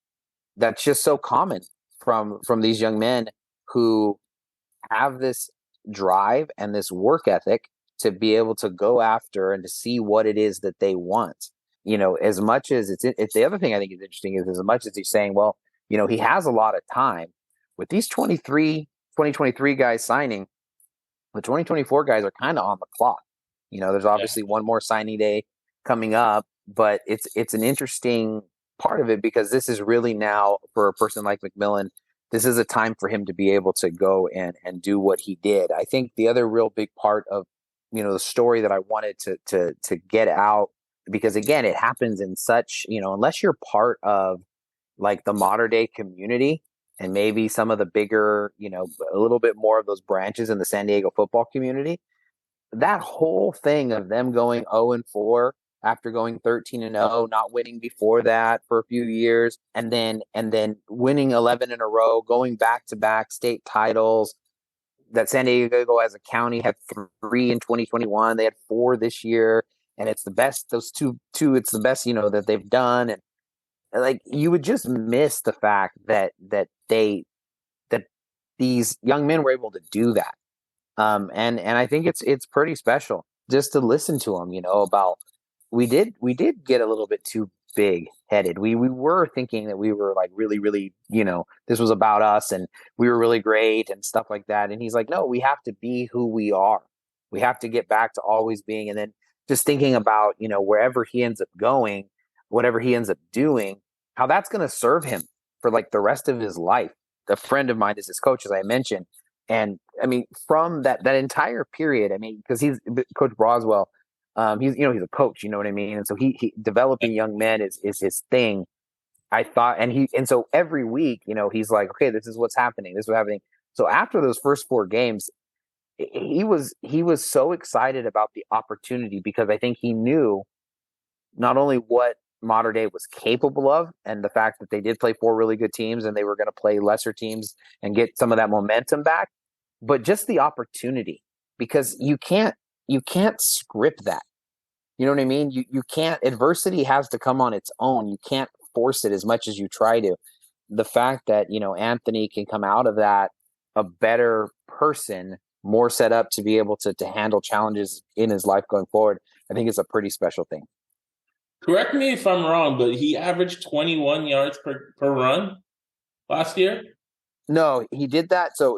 That's just so common from these young men who have this drive and this work ethic to be able to go after and to see what it is that they want. As much as it's the other thing I think is interesting is, as much as he's saying, well, he has a lot of time with these 2023 guys signing. The 2024 guys are kind of on the clock. There's obviously one more signing day coming up, but it's an interesting part of it because this is really now, for a person like McMillian, this is a time for him to be able to go and do what he did. I think the other real big part of the story that I wanted to get out, because again, it happens in such, unless you're part of like the modern day community and maybe some of the bigger, a little bit more of those branches in the San Diego football community, that whole thing of them going 0-4 after going 13-0, not winning before that for a few years, and then winning 11 in a row, going back-to-back state titles. That San Diego as a county had 3 in 2021. They had 4 this year, and it's the best. Those two, it's the best, that they've done. And like you would just miss the fact that these young men were able to do that. And I think it's pretty special just to listen to them, about we did get a little bit too big headed. We were thinking that we were like really, really, this was about us and we were really great and stuff like that. And he's like, no, we have to be who we are. We have to get back to always being, and then just thinking about, wherever he ends up going, whatever he ends up doing, how that's going to serve him for like the rest of his life. A friend of mine is his coach, as I mentioned. And I mean, from that entire period, I mean, because he's Coach Broswell, he's he's a coach, you know what I mean, and so he developing young men is his thing. I thought, and so every week, he's like, okay, this is what's happening, this is what's happening. So after those first 4 games, he was so excited about the opportunity, because I think he knew not only what Mater Dei was capable of, and the fact that they did play 4 really good teams and they were going to play lesser teams and get some of that momentum back, but just the opportunity, because you can't script that. You know what I mean? You can't, adversity has to come on its own. You can't force it as much as you try to. The fact that, Anthony can come out of that a better person, more set up to be able to handle challenges in his life going forward, I think is a pretty special thing. Correct me if I'm wrong, but he averaged 21 yards per run last year. No, he did that. So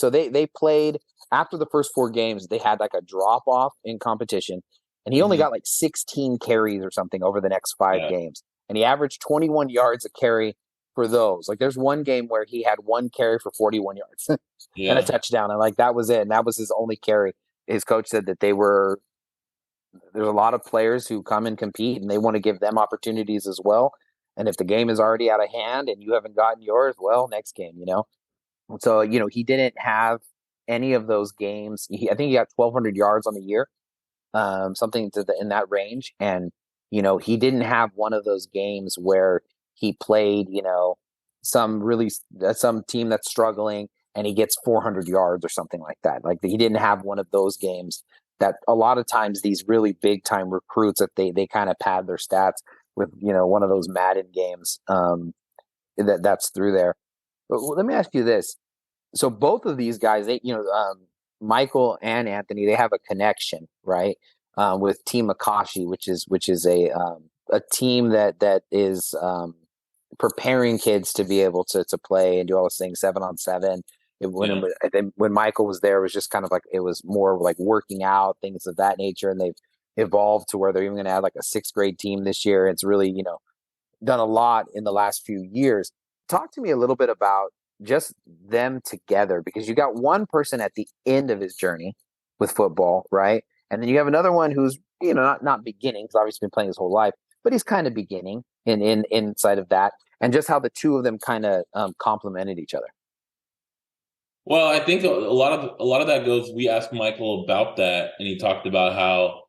they played after the first 4 games. They had like a drop off in competition, and he only got like 16 carries or something over the next 5 games, and he averaged 21 yards a carry for those. Like, there's one game where he had 1 carry for 41 yards and a touchdown, and like that was it, and that was his only carry. His coach said that there's a lot of players who come and compete, and they want to give them opportunities as well. And if the game is already out of hand and you haven't gotten yours, well, next game, So, he didn't have any of those games. I think he got 1,200 yards on the year, something in that range. And, he didn't have one of those games where he played, some team that's struggling and he gets 400 yards or something like that. Like, he didn't have one of those games that a lot of times these really big time recruits, that they kind of pad their stats with, one of those Madden games that's through there. But let me ask you this. So both of these guys, Michael and Anthony, they have a connection, right? With Team Akashi, which is a team that is preparing kids to be able to play and do all those things 7-on-7. When Michael was there, it was just kind of like, it was more like working out, things of that nature. And they've evolved to where they're even going to have like a 6th grade team this year. It's really, done a lot in the last few years. Talk to me a little bit about just them together, because you got one person at the end of his journey with football, right? And then you have another one who's, not beginning, because obviously been playing his whole life, but he's kind of beginning in inside of that, and just how the two of them kind of complemented each other. Well, I think a lot of that goes. We asked Michael about that, and he talked about how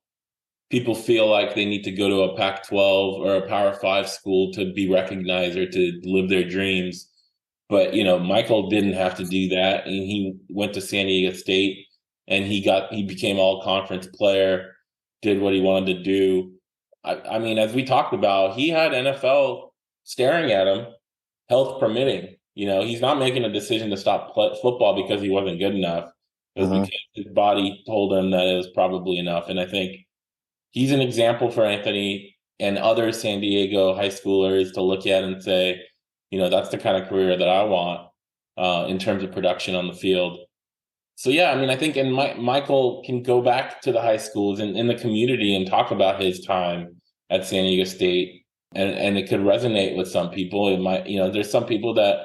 people feel like they need to go to a Pac-12 or a Power 5 school to be recognized or to live their dreams. But, Michael didn't have to do that, and he went to San Diego State, and he became all-conference player, did what he wanted to do. I mean, as we talked about, he had NFL staring at him, health permitting. He's not making a decision to stop football because he wasn't good enough. It was because his body told him that it was probably enough. And I think he's an example for Anthony and other San Diego high schoolers to look at and say, that's the kind of career that I want in terms of production on the field. So, yeah, I mean, I think Michael can go back to the high schools and in the community and talk about his time at San Diego State. And it could resonate with some people. It might, there's some people that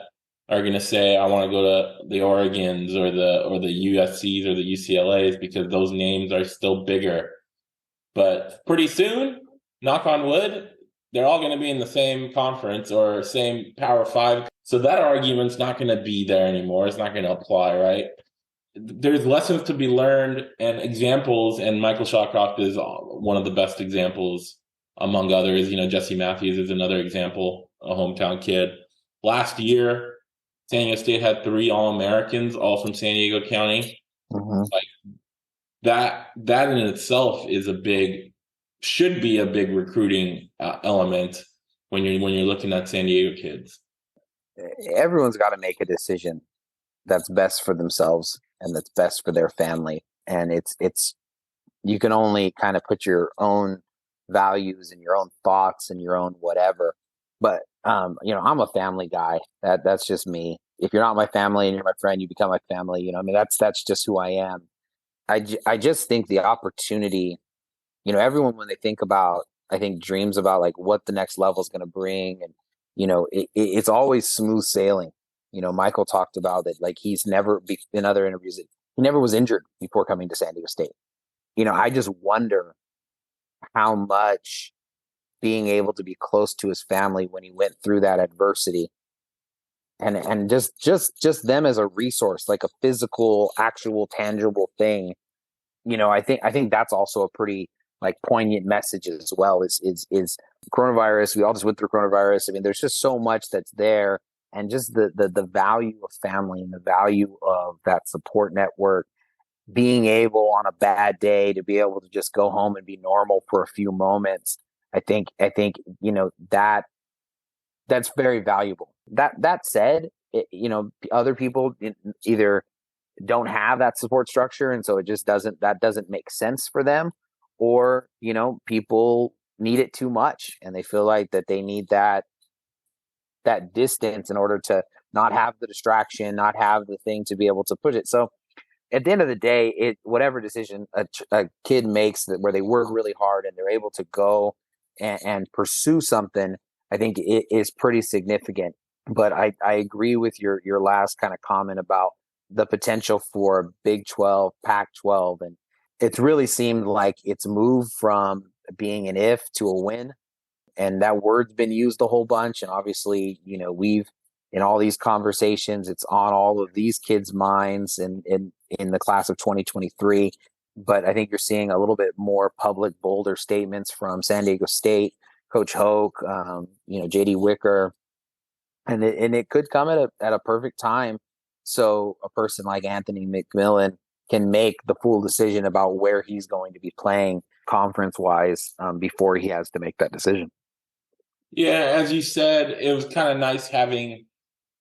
are going to say, I want to go to the Oregons or the USCs or the UCLAs because those names are still bigger. But pretty soon, knock on wood, they're all going to be in the same conference or same Power 5. So that argument's not going to be there anymore. It's not going to apply, right? There's lessons to be learned and examples, and Michael Shawcroft is one of the best examples among others. Jesse Matthews is another example, a hometown kid. Last year, San Diego State had 3 All-Americans, all from San Diego County. Like that in itself is should be a big recruiting element. when you're looking at San Diego kids? Everyone's got to make a decision that's best for themselves and that's best for their family. And it's you can only kind of put your own values and your own thoughts and your own whatever. But I'm a family guy. That's just me. If you're not my family and you're my friend, you become my family. I mean, that's just who I am. I just think the opportunity, everyone, when they think about, I think, dreams about like what the next level is going to bring. And, it's always smooth sailing. Michael talked about it. Like he's never, in other interviews, he never was injured before coming to San Diego State. I just wonder how much being able to be close to his family when he went through that adversity and just them as a resource, like a physical, actual, tangible thing. I think that's also a pretty like poignant message as well is coronavirus. We all just went through coronavirus. I mean, there's just so much that's there, and just the value of family and the value of that support network, being able on a bad day to be able to just go home and be normal for a few moments. I think that's very valuable. That said, other people either don't have that support structure, and so it just doesn't make sense for them, or people need it too much and they feel like that they need that distance in order to not have the distraction, not have the thing to be able to push it. So at the end of the day, whatever decision a kid makes where they work really hard and they're able to go and pursue something, I think it is pretty significant. But I agree with your last kind of comment about the potential for Big 12, Pac-12. And it's really seemed like it's moved from being an if to a win. And that word's been used a whole bunch. And obviously, we've, in all these conversations, it's on all of these kids' minds and in the class of 2023. But I think you're seeing a little bit more public, bolder statements from San Diego State, Coach Hoke, JD Wicker. And it could come at a perfect time. So a person like Anthony McMillian can make the full decision about where he's going to be playing conference-wise before he has to make that decision. Yeah, as you said, it was kind of nice having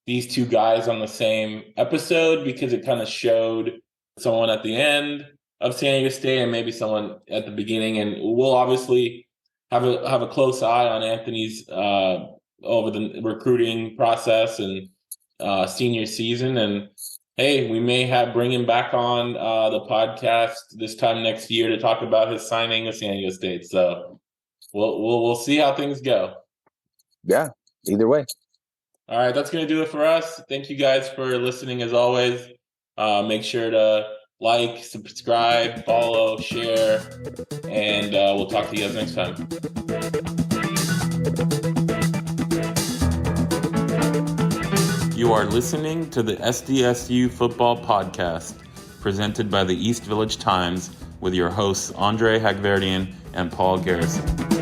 these two guys on the same episode because it kind of showed someone at the end of San Diego State and maybe someone at the beginning. And we'll obviously have a close eye on Anthony's over the recruiting process and senior season. And hey, we may bring him back on the podcast this time next year to talk about his signing of San Diego State. So we'll see how things go. Yeah, either way. All right, that's going to do it for us. Thank you guys for listening as always. Make sure to like, subscribe, follow, share, and we'll talk to you guys next time. You are listening to the SDSU Football Podcast, presented by the East Village Times with your hosts Andre Hagverdian and Paul Garrison.